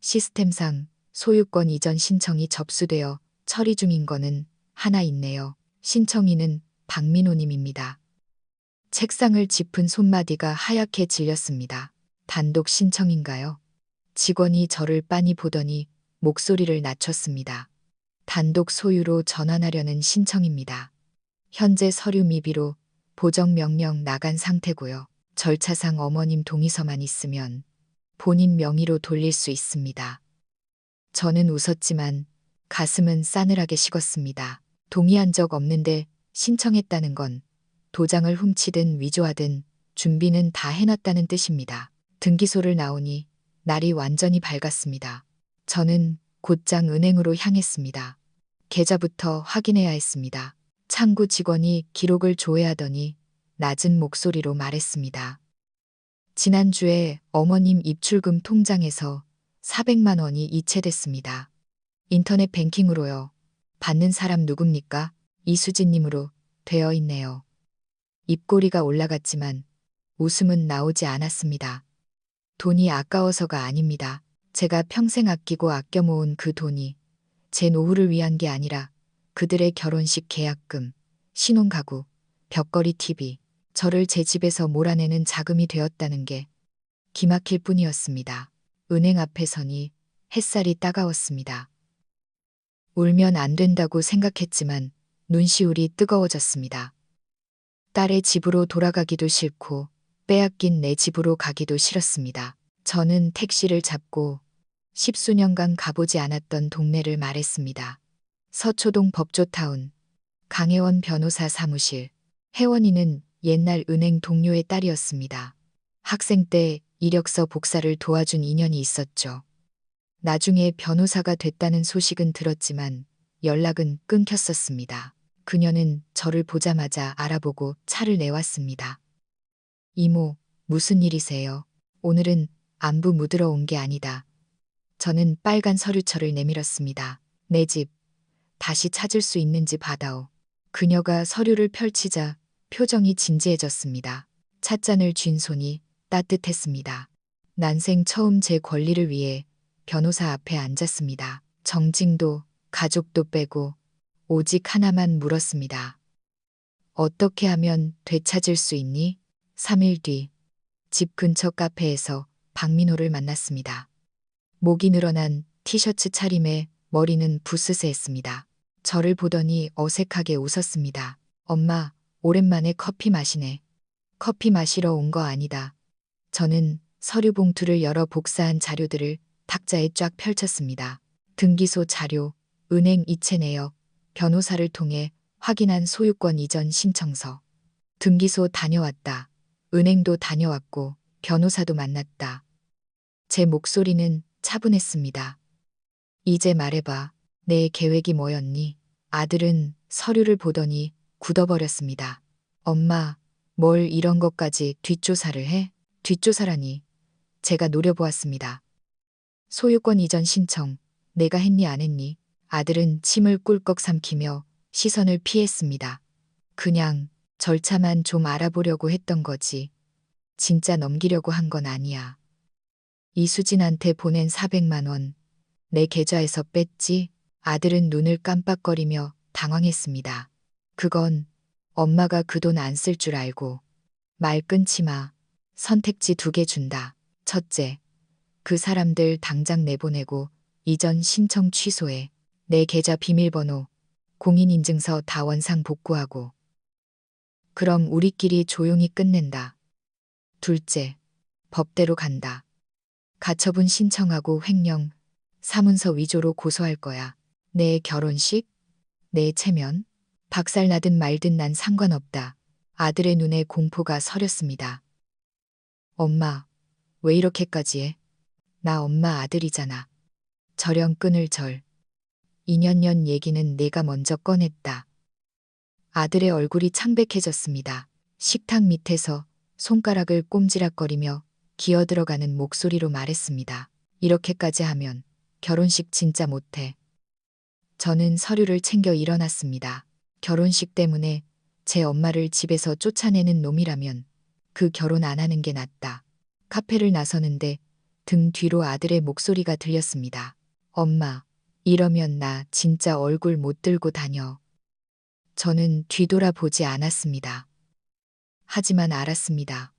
시스템상 소유권 이전 신청이 접수되어 처리 중인 거는 하나 있네요. 신청인은 박민호님입니다. 책상을 짚은 손마디가 하얗게 질렸습니다. 단독 신청인가요? 직원이 저를 빤히 보더니 목소리를 낮췄습니다. 단독 소유로 전환하려는 신청입니다. 현재 서류 미비로 보정명령 나간 상태고요. 절차상 어머님 동의서만 있으면 본인 명의로 돌릴 수 있습니다. 저는 웃었지만 가슴은 싸늘하게 식었습니다. 동의한 적 없는데 신청했다는 건 도장을 훔치든 위조하든 준비는 다 해놨다는 뜻입니다. 등기소를 나오니 날이 완전히 밝았습니다. 저는 곧장 은행으로 향했습니다. 계좌부터 확인해야 했습니다. 창구 직원이 기록을 조회하더니 낮은 목소리로 말했습니다. 지난주에 어머님 입출금 통장에서 400만 원이 이체됐습니다. 인터넷 뱅킹으로요. 받는 사람 누굽니까? 이수진님으로 되어 있네요. 입꼬리가 올라갔지만 웃음은 나오지 않았습니다. 돈이 아까워서가 아닙니다. 제가 평생 아끼고 아껴 모은 그 돈이 제 노후를 위한 게 아니라 그들의 결혼식 계약금, 신혼가구, 벽걸이 TV, 저를 제 집에서 몰아내는 자금이 되었다는 게 기막힐 뿐이었습니다. 은행 앞에 서니 햇살이 따가웠습니다. 울면 안 된다고 생각했지만 눈시울이 뜨거워졌습니다. 딸의 집으로 돌아가기도 싫고 빼앗긴 내 집으로 가기도 싫었습니다. 저는 택시를 잡고 십수년간 가보지 않았던 동네를 말했습니다. 서초동 법조타운, 강혜원 변호사 사무실. 혜원이는 옛날 은행 동료의 딸이었습니다. 학생 때 이력서 복사를 도와준 인연이 있었죠. 나중에 변호사가 됐다는 소식은 들었지만 연락은 끊겼었습니다. 그녀는 저를 보자마자 알아보고 차를 내왔습니다. 이모, 무슨 일이세요? 오늘은 안부 묻으러 온 게 아니다. 저는 빨간 서류철을 내밀었습니다. 내 집, 다시 찾을 수 있는지 받아오. 그녀가 서류를 펼치자 표정이 진지해졌습니다. 찻잔을 쥔 손이 따뜻했습니다. 난생 처음 제 권리를 위해 변호사 앞에 앉았습니다. 정징도 가족도 빼고 오직 하나만 물었습니다. 어떻게 하면 되찾을 수 있니? 3일 뒤 집 근처 카페에서 박민호를 만났습니다. 목이 늘어난 티셔츠 차림에 머리는 부스스했습니다. 저를 보더니 어색하게 웃었습니다. 엄마, 오랜만에 커피 마시네. 커피 마시러 온 거 아니다. 저는 서류 봉투를 열어 복사한 자료들을 탁자에 쫙 펼쳤습니다. 등기소 자료, 은행 이체 내역, 변호사를 통해 확인한 소유권 이전 신청서. 등기소 다녀왔다. 은행도 다녀왔고 변호사도 만났다. 제 목소리는 차분했습니다. 이제 말해봐. 내 계획이 뭐였니? 아들은 서류를 보더니 굳어버렸습니다. 엄마, 뭘 이런 것까지 뒷조사를 해? 뒷조사라니. 제가 노려보았습니다. 소유권 이전 신청, 내가 했니 안 했니? 아들은 침을 꿀꺽 삼키며 시선을 피했습니다. 그냥 절차만 좀 알아보려고 했던 거지. 진짜 넘기려고 한 건 아니야. 이수진한테 보낸 400만 원, 내 계좌에서 뺐지? 아들은 눈을 깜빡거리며 당황했습니다. 그건 엄마가 그 돈 안 쓸 줄 알고. 말 끊지 마. 선택지 2개 준다. 첫째, 그 사람들 당장 내보내고 이전 신청 취소해. 내 계좌 비밀번호, 공인인증서 다 원상 복구하고. 그럼 우리끼리 조용히 끝낸다. 둘째, 법대로 간다. 가처분 신청하고 횡령, 사문서 위조로 고소할 거야. 내 결혼식, 내 체면, 박살나든 말든 난 상관없다. 아들의 눈에 공포가 서렸습니다. 엄마, 왜 이렇게까지 해? 나 엄마 아들이잖아. 절연 끊을 절. 2년 전 얘기는 내가 먼저 꺼냈다. 아들의 얼굴이 창백해졌습니다. 식탁 밑에서 손가락을 꼼지락거리며 기어들어가는 목소리로 말했습니다. 이렇게까지 하면 결혼식 진짜 못해. 저는 서류를 챙겨 일어났습니다. 결혼식 때문에 제 엄마를 집에서 쫓아내는 놈이라면 그 결혼 안 하는 게 낫다. 카페를 나서는데 등 뒤로 아들의 목소리가 들렸습니다. 엄마, 이러면 나 진짜 얼굴 못 들고 다녀. 저는 뒤돌아보지 않았습니다. 하지만 알았습니다.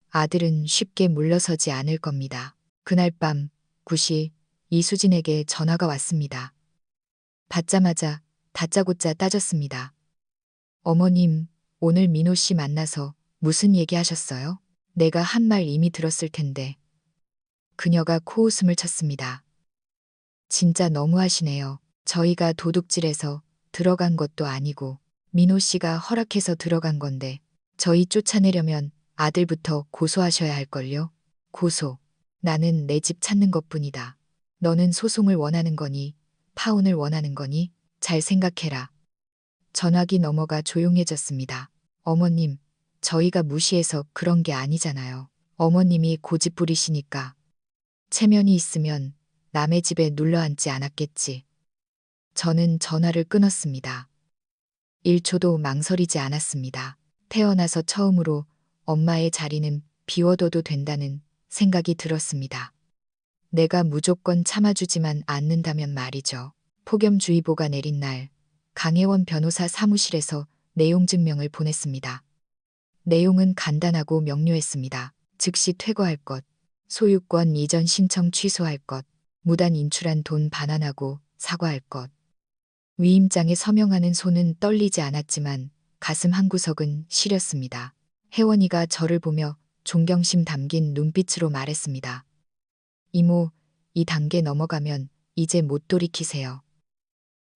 아들은 쉽게 물러서지 않을 겁니다. 그날 밤 9시 이수진에게 전화가 왔습니다. 받자마자 다짜고짜 따졌습니다. 어머님, 오늘 민호 씨 만나서 무슨 얘기 하셨어요? 내가 한 말 이미 들었을 텐데. 그녀가 코웃음을 쳤습니다. 진짜 너무하시네요. 저희가 도둑질해서 들어간 것도 아니고 민호 씨가 허락해서 들어간 건데 저희 쫓아내려면 아들부터 고소하셔야 할걸요. 고소. 나는 내 집 찾는 것뿐이다. 너는 소송을 원하는 거니? 파혼을 원하는 거니? 잘 생각해라. 전화기 넘어가 조용해졌습니다. 어머님, 저희가 무시해서 그런 게 아니잖아요. 어머님이 고집 부리시니까. 체면이 있으면 남의 집에 눌러앉지 않았겠지. 저는 전화를 끊었습니다. 1초도 망설이지 않았습니다. 태어나서 처음으로 엄마의 자리는 비워둬도 된다는 생각이 들었습니다. 내가 무조건 참아주지만 않는다면 말이죠. 폭염주의보가 내린 날, 강혜원 변호사 사무실에서 내용 증명을 보냈습니다. 내용은 간단하고 명료했습니다. 즉시 퇴거할 것, 소유권 이전 신청 취소할 것, 무단 인출한 돈 반환하고 사과할 것. 위임장에 서명하는 손은 떨리지 않았지만 가슴 한구석은 시렸습니다. 혜원이가 저를 보며 존경심 담긴 눈빛으로 말했습니다. 이모, 이 단계 넘어가면 이제 못 돌이키세요.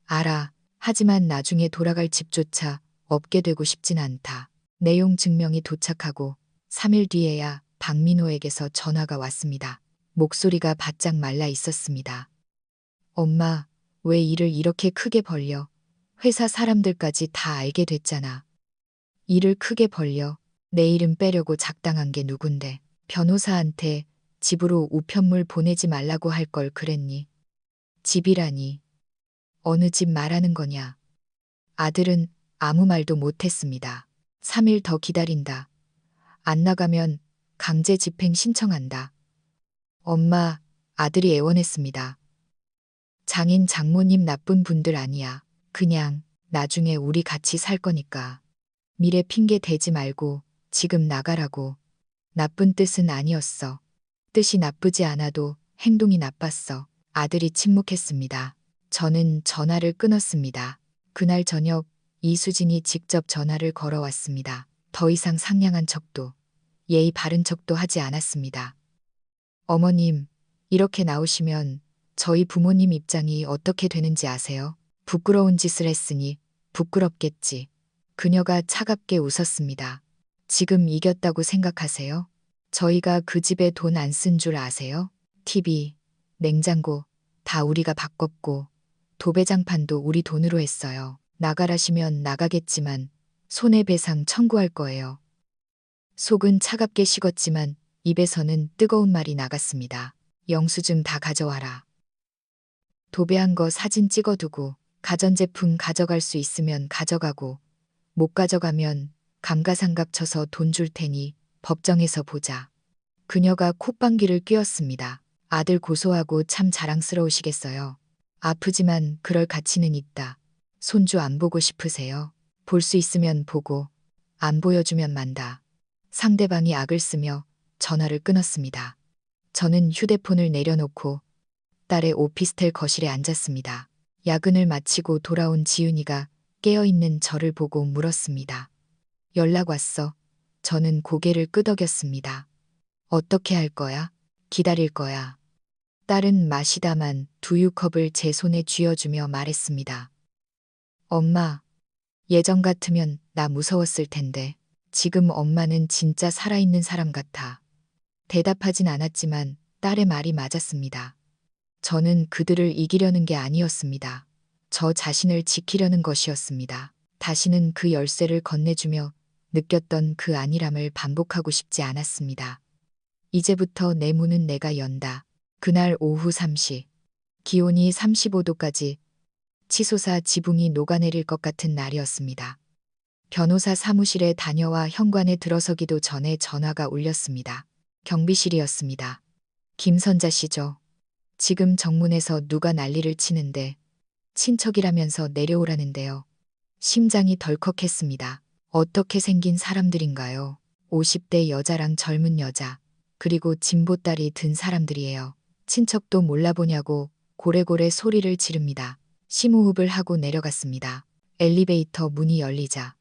알아. 하지만 나중에 돌아갈 집조차 없게 되고 싶진 않다. 내용 증명이 도착하고 3일 뒤에야 박민호에게서 전화가 왔습니다. 목소리가 바짝 말라 있었습니다. 엄마, 왜 일을 이렇게 크게 벌려? 회사 사람들까지 다 알게 됐잖아. 일을 크게 벌려 내 이름 빼려고 작당한 게 누군데. 변호사한테 집으로 우편물 보내지 말라고 할 걸 그랬니? 집이라니. 어느 집 말하는 거냐? 아들은 아무 말도 못했습니다. 3일 더 기다린다. 안 나가면 강제 집행 신청한다. 엄마, 아들이 애원했습니다. 장인 장모님 나쁜 분들 아니야. 그냥 나중에 우리 같이 살 거니까. 미래 핑계 대지 말고 지금 나가라고. 나쁜 뜻은 아니었어. 뜻이 나쁘지 않아도 행동이 나빴어. 아들이 침묵했습니다. 저는 전화를 끊었습니다. 그날 저녁 이수진이 직접 전화를 걸어왔습니다. 더 이상 상냥한 척도 예의 바른 척도 하지 않았습니다. 어머님, 이렇게 나오시면 저희 부모님 입장이 어떻게 되는지 아세요? 부끄러운 짓을 했으니 부끄럽겠지. 그녀가 차갑게 웃었습니다. 지금 이겼다고 생각하세요? 저희가 그 집에 돈 안 쓴 줄 아세요? TV, 냉장고 다 우리가 바꿨고 도배장판도 우리 돈으로 했어요. 나가라시면 나가겠지만 손해배상 청구할 거예요. 속은 차갑게 식었지만 입에서는 뜨거운 말이 나갔습니다. 영수증 다 가져와라. 도배한 거 사진 찍어두고 가전제품 가져갈 수 있으면 가져가고 못 가져가면 감가상각 쳐서 돈 줄 테니 법정에서 보자. 그녀가 콧방귀를 뀌었습니다. 아들 고소하고 참 자랑스러우시겠어요. 아프지만 그럴 가치는 있다. 손주 안 보고 싶으세요? 볼 수 있으면 보고 안 보여주면 만다. 상대방이 악을 쓰며 전화를 끊었습니다. 저는 휴대폰을 내려놓고 딸의 오피스텔 거실에 앉았습니다. 야근을 마치고 돌아온 지윤이가 깨어있는 저를 보고 물었습니다. 연락 왔어. 저는 고개를 끄덕였습니다. 어떻게 할 거야? 기다릴 거야. 딸은 마시다만 두유컵을 제 손에 쥐어주며 말했습니다. 엄마, 예전 같으면 나 무서웠을 텐데 지금 엄마는 진짜 살아있는 사람 같아. 대답하진 않았지만 딸의 말이 맞았습니다. 저는 그들을 이기려는 게 아니었습니다. 저 자신을 지키려는 것이었습니다. 다시는 그 열쇠를 건네주며 느꼈던 그 안일함을 반복하고 싶지 않았습니다. 이제부터 내 문은 내가 연다. 그날 오후 3시. 기온이 35도까지 치솟아 지붕이 녹아내릴 것 같은 날이었습니다. 변호사 사무실에 다녀와 현관에 들어서기도 전에 전화가 울렸습니다. 경비실이었습니다. 김선자 씨죠. 지금 정문에서 누가 난리를 치는데 친척이라면서 내려오라는데요. 심장이 덜컥했습니다. 어떻게 생긴 사람들인가요? 50대 여자랑 젊은 여자, 그리고 진보딸이 든 사람들이에요. 친척도 몰라보냐고 고래고래 소리를 지릅니다. 심호흡을 하고 내려갔습니다. 엘리베이터 문이 열리자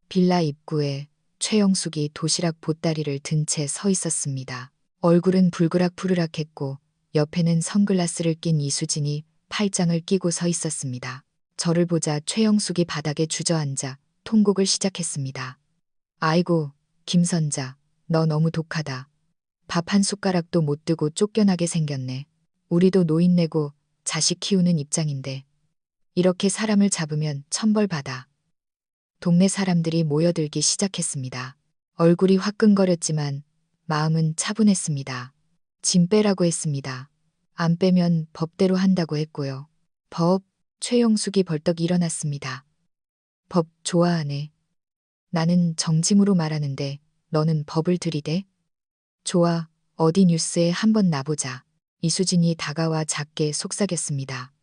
빌라 입구에 최영숙이 도시락 보따리를 든 채 서 있었습니다. 얼굴은 불그락푸르락했고 옆에는 선글라스를 낀 이수진이 팔짱을 끼고 서 있었습니다. 저를 보자 최영숙이 바닥에 주저앉아 통곡을 시작했습니다. 아이고, 김선자, 너 너무 독하다. 밥 한 숟가락도 못 뜨고 쫓겨나게 생겼네. 우리도 노인네고 자식 키우는 입장인데 이렇게 사람을 잡으면 천벌받아. 동네 사람들이 모여들기 시작했습니다. 얼굴이 화끈거렸지만 마음은 차분했습니다. 짐 빼라고 했습니다. 안 빼면 법대로 한다고 했고요. 법? 최영숙이 벌떡 일어났습니다. 법 좋아하네. 나는 정직으로 말하는데 너는 법을 들이대? 좋아, 어디 뉴스에 한번 나보자. 이수진이 다가와 작게 속삭였습니다.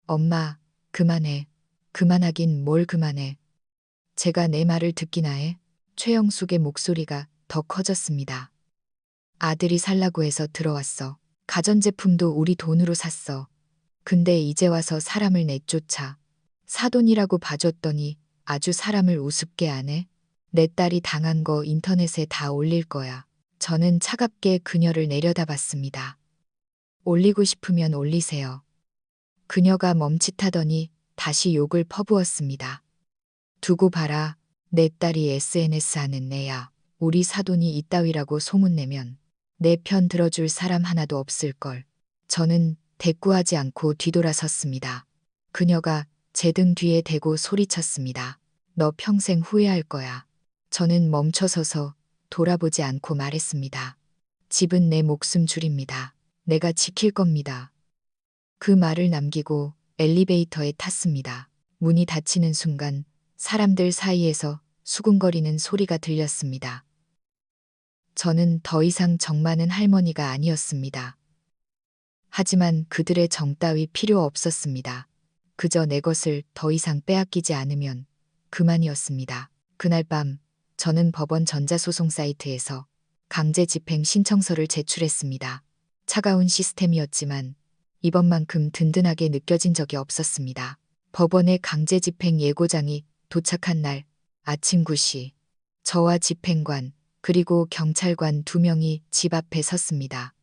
엄마, 그만해. 그만하긴 뭘 그만해. 제가 내 말을 듣기나 해. 최영숙의 목소리가 더 커졌습니다. 아들이 살라고 해서 들어왔어. 가전제품도 우리 돈으로 샀어. 근데 이제 와서 사람을 내쫓아. 사돈이라고 봐줬더니 아주 사람을 우습게 하네. 내 딸이 당한 거 인터넷에 다 올릴 거야. 저는 차갑게 그녀를 내려다봤습니다. 올리고 싶으면 올리세요. 그녀가 멈칫하더니 다시 욕을 퍼부었습니다. 두고 봐라. 내 딸이 SNS 하는 애야. 우리 사돈이 이따위라고 소문내면 내 편 들어줄 사람 하나도 없을걸. 저는 대꾸하지 않고 뒤돌아섰습니다. 그녀가 제 등 뒤에 대고 소리쳤습니다. 너 평생 후회할 거야. 저는 멈춰서서 돌아보지 않고 말했습니다. 집은 내 목숨 줄입니다. 내가 지킬 겁니다. 그 말을 남기고 엘리베이터에 탔습니다. 문이 닫히는 순간 사람들 사이에서 수군거리는 소리가 들렸습니다. 저는 더 이상 정 많은 할머니가 아니었습니다. 하지만 그들의 정 따위 필요 없었습니다. 그저 내 것을 더 이상 빼앗기지 않으면 그만이었습니다. 그날 밤 저는 법원 전자소송 사이트에서 강제 집행 신청서를 제출했습니다. 차가운 시스템이었지만 이번만큼 든든하게 느껴진 적이 없었습니다. 법원의 강제 집행 예고장이 도착한 날 아침 9시 저와 집행관 그리고 경찰관 2명이 집 앞에 섰습니다.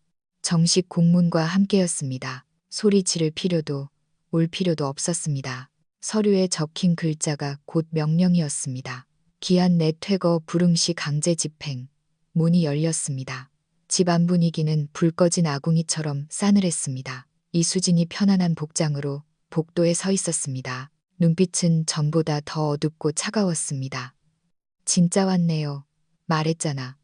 정식 공문과 함께였습니다. 소리 지를 필요도 울 필요도 없었습니다. 서류에 적힌 글자가 곧 명령이었습니다. 기한 내 퇴거 불응시 강제 집행. 문이 열렸습니다. 집 안 분위기는 불 꺼진 아궁이처럼 싸늘했습니다. 이수진이 편안한 복장으로 복도에 서 있었습니다. 눈빛은 전보다 더 어둡고 차가웠습니다. 진짜 왔네요. 말했잖아.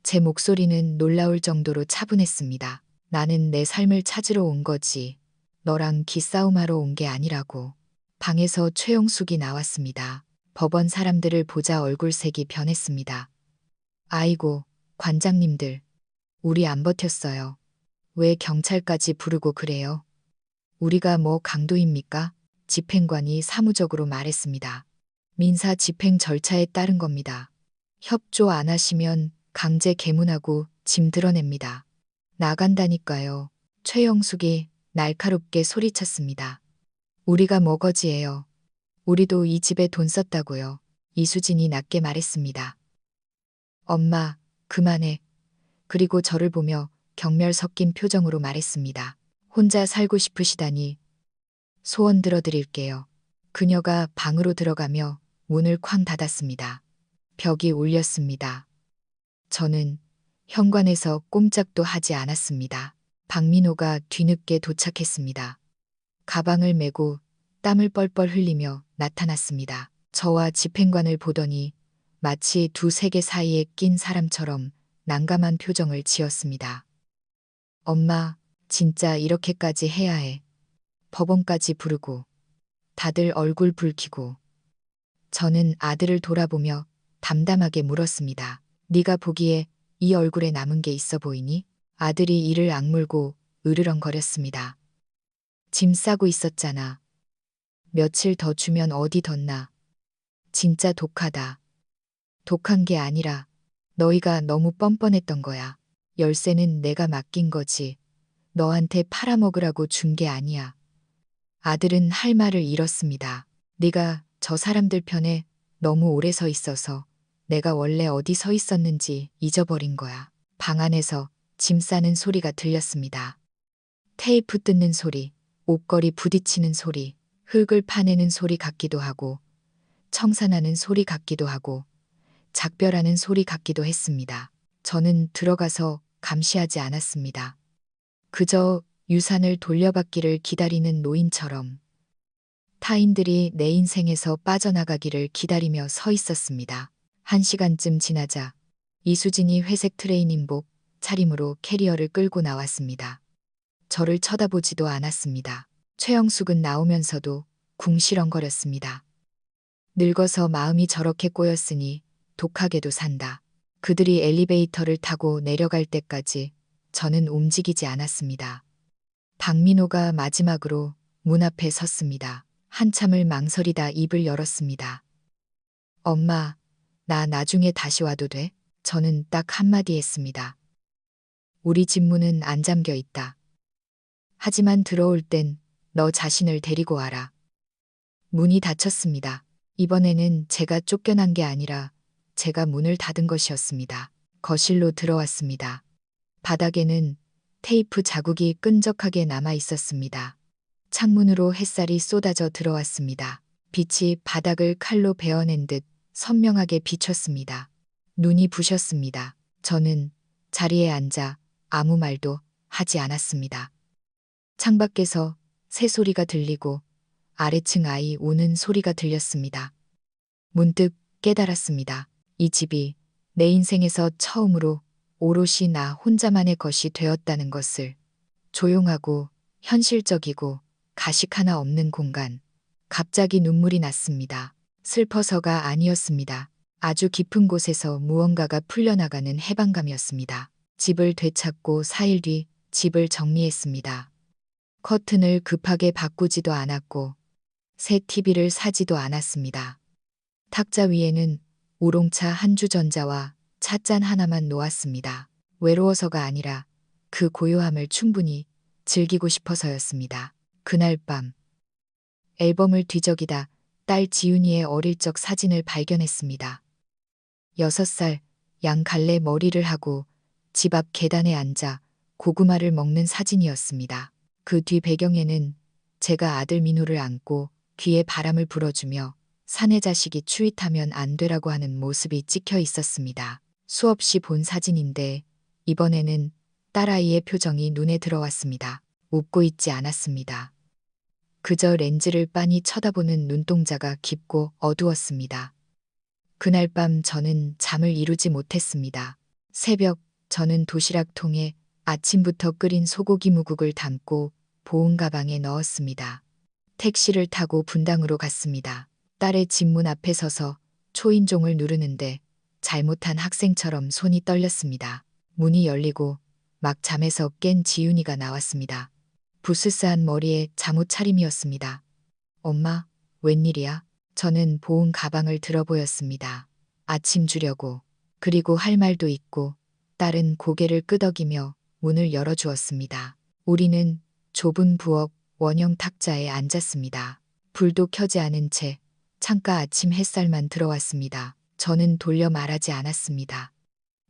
제 목소리는 놀라울 정도로 차분했습니다. 나는 내 삶을 찾으러 온 거지. 너랑 기싸움하러 온 게 아니라고. 방에서 최용숙이 나왔습니다. 법원 사람들을 보자 얼굴색이 변했습니다. 아이고, 관장님들. 우리 안 버텼어요. 왜 경찰까지 부르고 그래요? 우리가 뭐 강도입니까? 집행관이 사무적으로 말했습니다. 민사 집행 절차에 따른 겁니다. 협조 안 하시면 강제 개문하고 짐 드러냅니다. 나간다니까요. 최영숙이 날카롭게 소리쳤습니다. 우리가 뭐 거지예요. 우리도 이 집에 돈 썼다고요. 이수진이 낮게 말했습니다. 엄마, 그만해. 그리고 저를 보며 경멸 섞인 표정으로 말했습니다. 혼자 살고 싶으시다니 소원 들어드릴게요. 그녀가 방으로 들어가며 문을 쾅 닫았습니다. 벽이 울렸습니다. 저는 현관에서 꼼짝도 하지 않았습니다. 박민호가 뒤늦게 도착했습니다. 가방을 메고 땀을 뻘뻘 흘리며 나타났습니다. 저와 집행관을 보더니 마치 두 세계 사이에 낀 사람처럼 난감한 표정을 지었습니다. 엄마, 진짜 이렇게까지 해야 해. 법원까지 부르고 다들 얼굴 붉히고. 저는 아들을 돌아보며 담담하게 물었습니다. 네가 보기에 이 얼굴에 남은 게 있어 보이니? 아들이 이를 악물고 으르렁거렸습니다. 짐 싸고 있었잖아. 며칠 더 주면 어디 덧나. 진짜 독하다. 독한 게 아니라 너희가 너무 뻔뻔했던 거야. 열쇠는 내가 맡긴 거지. 너한테 팔아먹으라고 준 게 아니야. 아들은 할 말을 잃었습니다. 네가 저 사람들 편에 너무 오래 서 있어서 내가 원래 어디 서 있었는지 잊어버린 거야. 방 안에서 짐 싸는 소리가 들렸습니다. 테이프 뜯는 소리, 옷걸이 부딪히는 소리, 흙을 파내는 소리 같기도 하고 청산하는 소리 같기도 하고 작별하는 소리 같기도 했습니다. 저는 들어가서 감시하지 않았습니다. 그저 유산을 돌려받기를 기다리는 노인처럼 타인들이 내 인생에서 빠져나가기를 기다리며 서 있었습니다. 1시간쯤 지나자 이수진이 회색 트레이닝복 차림으로 캐리어를 끌고 나왔습니다. 저를 쳐다보지도 않았습니다. 최영숙은 나오면서도 궁시렁거렸습니다. 늙어서 마음이 저렇게 꼬였으니 독하게도 산다. 그들이 엘리베이터를 타고 내려갈 때까지 저는 움직이지 않았습니다. 박민호가 마지막으로 문 앞에 섰습니다. 한참을 망설이다 입을 열었습니다. 엄마, 나 나중에 다시 와도 돼? 저는 딱 한마디 했습니다. 우리 집 문은 안 잠겨 있다. 하지만 들어올 땐 너 자신을 데리고 와라. 문이 닫혔습니다. 이번에는 제가 쫓겨난 게 아니라 제가 문을 닫은 것이었습니다. 거실로 들어왔습니다. 바닥에는 테이프 자국이 끈적하게 남아 있었습니다. 창문으로 햇살이 쏟아져 들어왔습니다. 빛이 바닥을 칼로 베어낸 듯 선명하게 비쳤습니다. 눈이 부셨습니다. 저는 자리에 앉아 아무 말도 하지 않았습니다. 창밖에서 새소리가 들리고 아래층 아이 우는 소리가 들렸습니다. 문득 깨달았습니다. 이 집이 내 인생에서 처음으로 오롯이 나 혼자만의 것이 되었다는 것을. 조용하고 현실적이고 가식 하나 없는 공간. 갑자기 눈물이 났습니다. 슬퍼서가 아니었습니다. 아주 깊은 곳에서 무언가가 풀려나가는 해방감이었습니다. 집을 되찾고 4일 뒤 집을 정리했습니다. 커튼을 급하게 바꾸지도 않았고 새 TV를 사지도 않았습니다. 탁자 위에는 우롱차 한 주 전자와 찻잔 하나만 놓았습니다. 외로워서가 아니라 그 고요함을 충분히 즐기고 싶어서였습니다. 그날 밤 앨범을 뒤적이다 딸 지윤이의 어릴 적 사진을 발견했습니다. 6살 양갈래 머리를 하고 집 앞 계단에 앉아 고구마를 먹는 사진이었습니다. 그 뒤 배경에는 제가 아들 민호를 안고 귀에 바람을 불어주며 사내 자식이 추위 타면 안 되라고 하는 모습이 찍혀 있었습니다. 수없이 본 사진인데 이번에는 딸아이의 표정이 눈에 들어왔습니다. 웃고 있지 않았습니다. 그저 렌즈를 빤히 쳐다보는 눈동자가 깊고 어두웠습니다. 그날 밤 저는 잠을 이루지 못했습니다. 새벽 저는 도시락통에 아침부터 끓인 소고기 무국을 담고 보온 가방에 넣었습니다. 택시를 타고 분당으로 갔습니다. 딸의 집 문 앞에 서서 초인종을 누르는데 잘못한 학생처럼 손이 떨렸습니다. 문이 열리고 막 잠에서 깬 지윤이가 나왔습니다. 부스스한 머리에 잠옷 차림이었습니다. 엄마, 웬일이야? 저는 보온 가방을 들어 보였습니다. 아침 주려고. 그리고 할 말도 있고 딸은 고개를 끄덕이며 문을 열어주었습니다. 우리는 좁은 부엌 원형 탁자에 앉았습니다. 불도 켜지 않은 채 창가 아침 햇살만 들어왔습니다. 저는 돌려 말하지 않았습니다.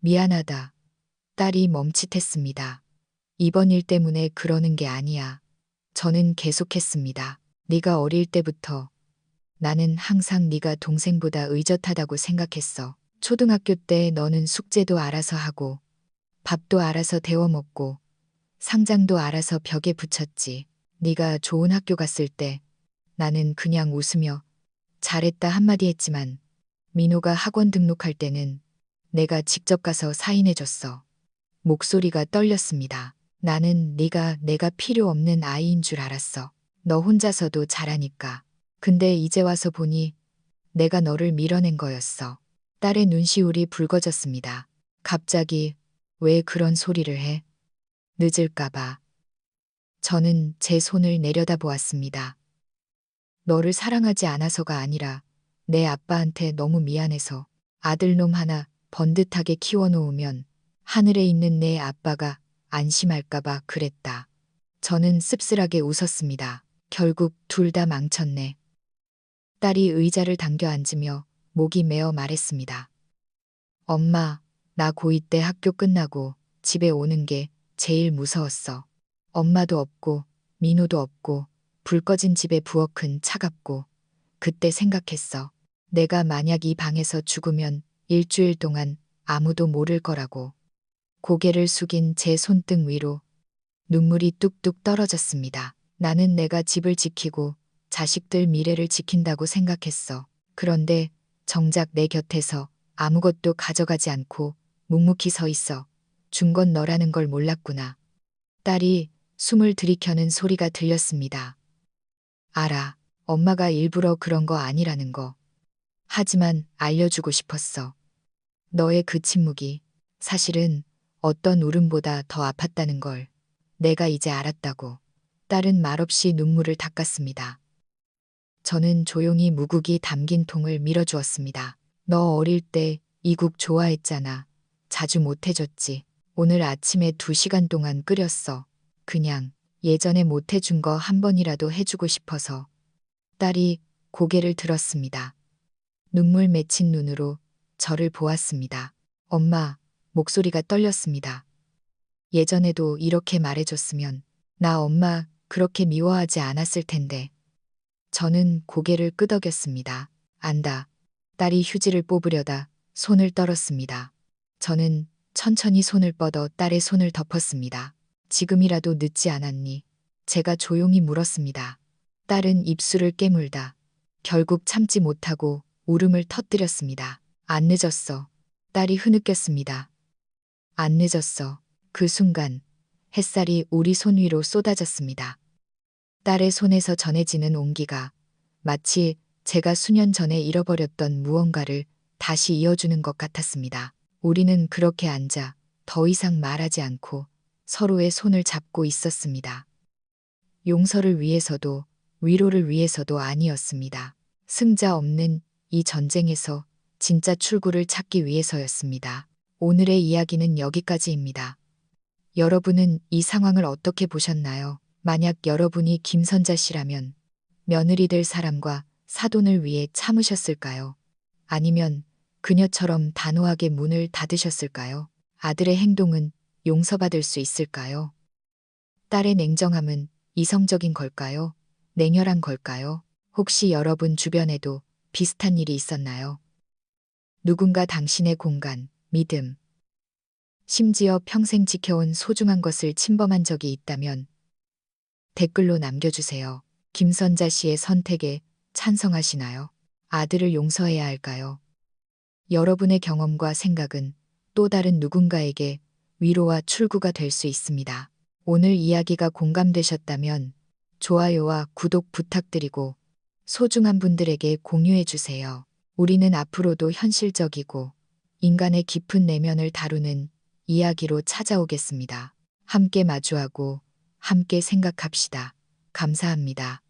미안하다. 딸이 멈칫했습니다. 이번 일 때문에 그러는 게 아니야. 저는 계속했습니다. 네가 어릴 때부터 나는 항상 네가 동생보다 의젓하다고 생각했어. 초등학교 때 너는 숙제도 알아서 하고 밥도 알아서 데워 먹고 상장도 알아서 벽에 붙였지. 네가 좋은 학교 갔을 때 나는 그냥 웃으며 잘했다 한마디 했지만 민호가 학원 등록할 때는 내가 직접 가서 사인해줬어. 목소리가 떨렸습니다. 나는 내가 필요 없는 아이인 줄 알았어. 너 혼자서도 잘하니까. 근데 이제 와서 보니 내가 너를 밀어낸 거였어. 딸의 눈시울이 붉어졌습니다. 갑자기 왜 그런 소리를 해? 늦을까봐. 저는 제 손을 내려다보았습니다. 너를 사랑하지 않아서가 아니라 내 아빠한테 너무 미안해서. 아들놈 하나 번듯하게 키워놓으면 하늘에 있는 내 아빠가 안심할까봐 그랬다. 저는 씁쓸하게 웃었습니다. 결국 둘 다 망쳤네. 딸이 의자를 당겨 앉으며 목이 메어 말했습니다. 엄마, 나 고2 때 학교 끝나고 집에 오는 게 제일 무서웠어. 엄마도 없고 민호도 없고 불 꺼진 집의 부엌은 차갑고 그때 생각했어. 내가 만약 이 방에서 죽으면 일주일 동안 아무도 모를 거라고. 고개를 숙인 제 손등 위로 눈물이 뚝뚝 떨어졌습니다. 나는 내가 집을 지키고 자식들 미래를 지킨다고 생각했어. 그런데 정작 내 곁에서 아무것도 가져가지 않고 묵묵히 서 있어. 준 건 너라는 걸 몰랐구나. 딸이 숨을 들이켜는 소리가 들렸습니다. 알아. 엄마가 일부러 그런 거 아니라는 거. 하지만 알려주고 싶었어. 너의 그 침묵이 사실은 어떤 울음보다 더 아팠다는 걸 내가 이제 알았다고. 딸은 말없이 눈물을 닦았습니다. 저는 조용히 무국이 담긴 통을 밀어주었습니다. 너 어릴 때 이 국 좋아했잖아. 자주 못 해줬지. 오늘 아침에 2시간 동안 끓였어. 그냥 예전에 못 해준 거 한 번이라도 해주고 싶어서. 딸이 고개를 들었습니다. 눈물 맺힌 눈으로 저를 보았습니다. 엄마, 목소리가 떨렸습니다. 예전에도 이렇게 말해줬으면 나 엄마 그렇게 미워하지 않았을 텐데. 저는 고개를 끄덕였습니다. 안다. 딸이 휴지를 뽑으려다 손을 떨었습니다. 저는 천천히 손을 뻗어 딸의 손을 덮었습니다. 지금이라도 늦지 않았니? 제가 조용히 물었습니다. 딸은 입술을 깨물다 결국 참지 못하고 울음을 터뜨렸습니다. 안 늦었어. 딸이 흐느꼈습니다. 안 늦었어. 그 순간 햇살이 우리 손 위로 쏟아졌습니다. 딸의 손에서 전해지는 온기가 마치 제가 수년 전에 잃어버렸던 무언가를 다시 이어주는 것 같았습니다. 우리는 그렇게 앉아 더 이상 말하지 않고 서로의 손을 잡고 있었습니다. 용서를 위해서도 위로를 위해서도 아니었습니다. 승자 없는 이 전쟁에서 진짜 출구를 찾기 위해서였습니다. 오늘의 이야기는 여기까지입니다. 여러분은 이 상황을 어떻게 보셨나요? 만약 여러분이 김선자 씨라면 며느리 될 사람과 사돈을 위해 참으셨을까요? 아니면 그녀처럼 단호하게 문을 닫으셨을까요? 아들의 행동은 용서받을 수 있을까요? 딸의 냉정함은 이성적인 걸까요? 냉혈한 걸까요? 혹시 여러분 주변에도 비슷한 일이 있었나요? 누군가 당신의 공간, 믿음, 심지어 평생 지켜온 소중한 것을 침범한 적이 있다면 댓글로 남겨주세요. 김선자 씨의 선택에 찬성하시나요? 아들을 용서해야 할까요? 여러분의 경험과 생각은 또 다른 누군가에게 위로와 출구가 될 수 있습니다. 오늘 이야기가 공감되셨다면 좋아요와 구독 부탁드리고 소중한 분들에게 공유해 주세요. 우리는 앞으로도 현실적이고 인간의 깊은 내면을 다루는 이야기로 찾아오겠습니다. 함께 마주하고 함께 생각합시다. 감사합니다.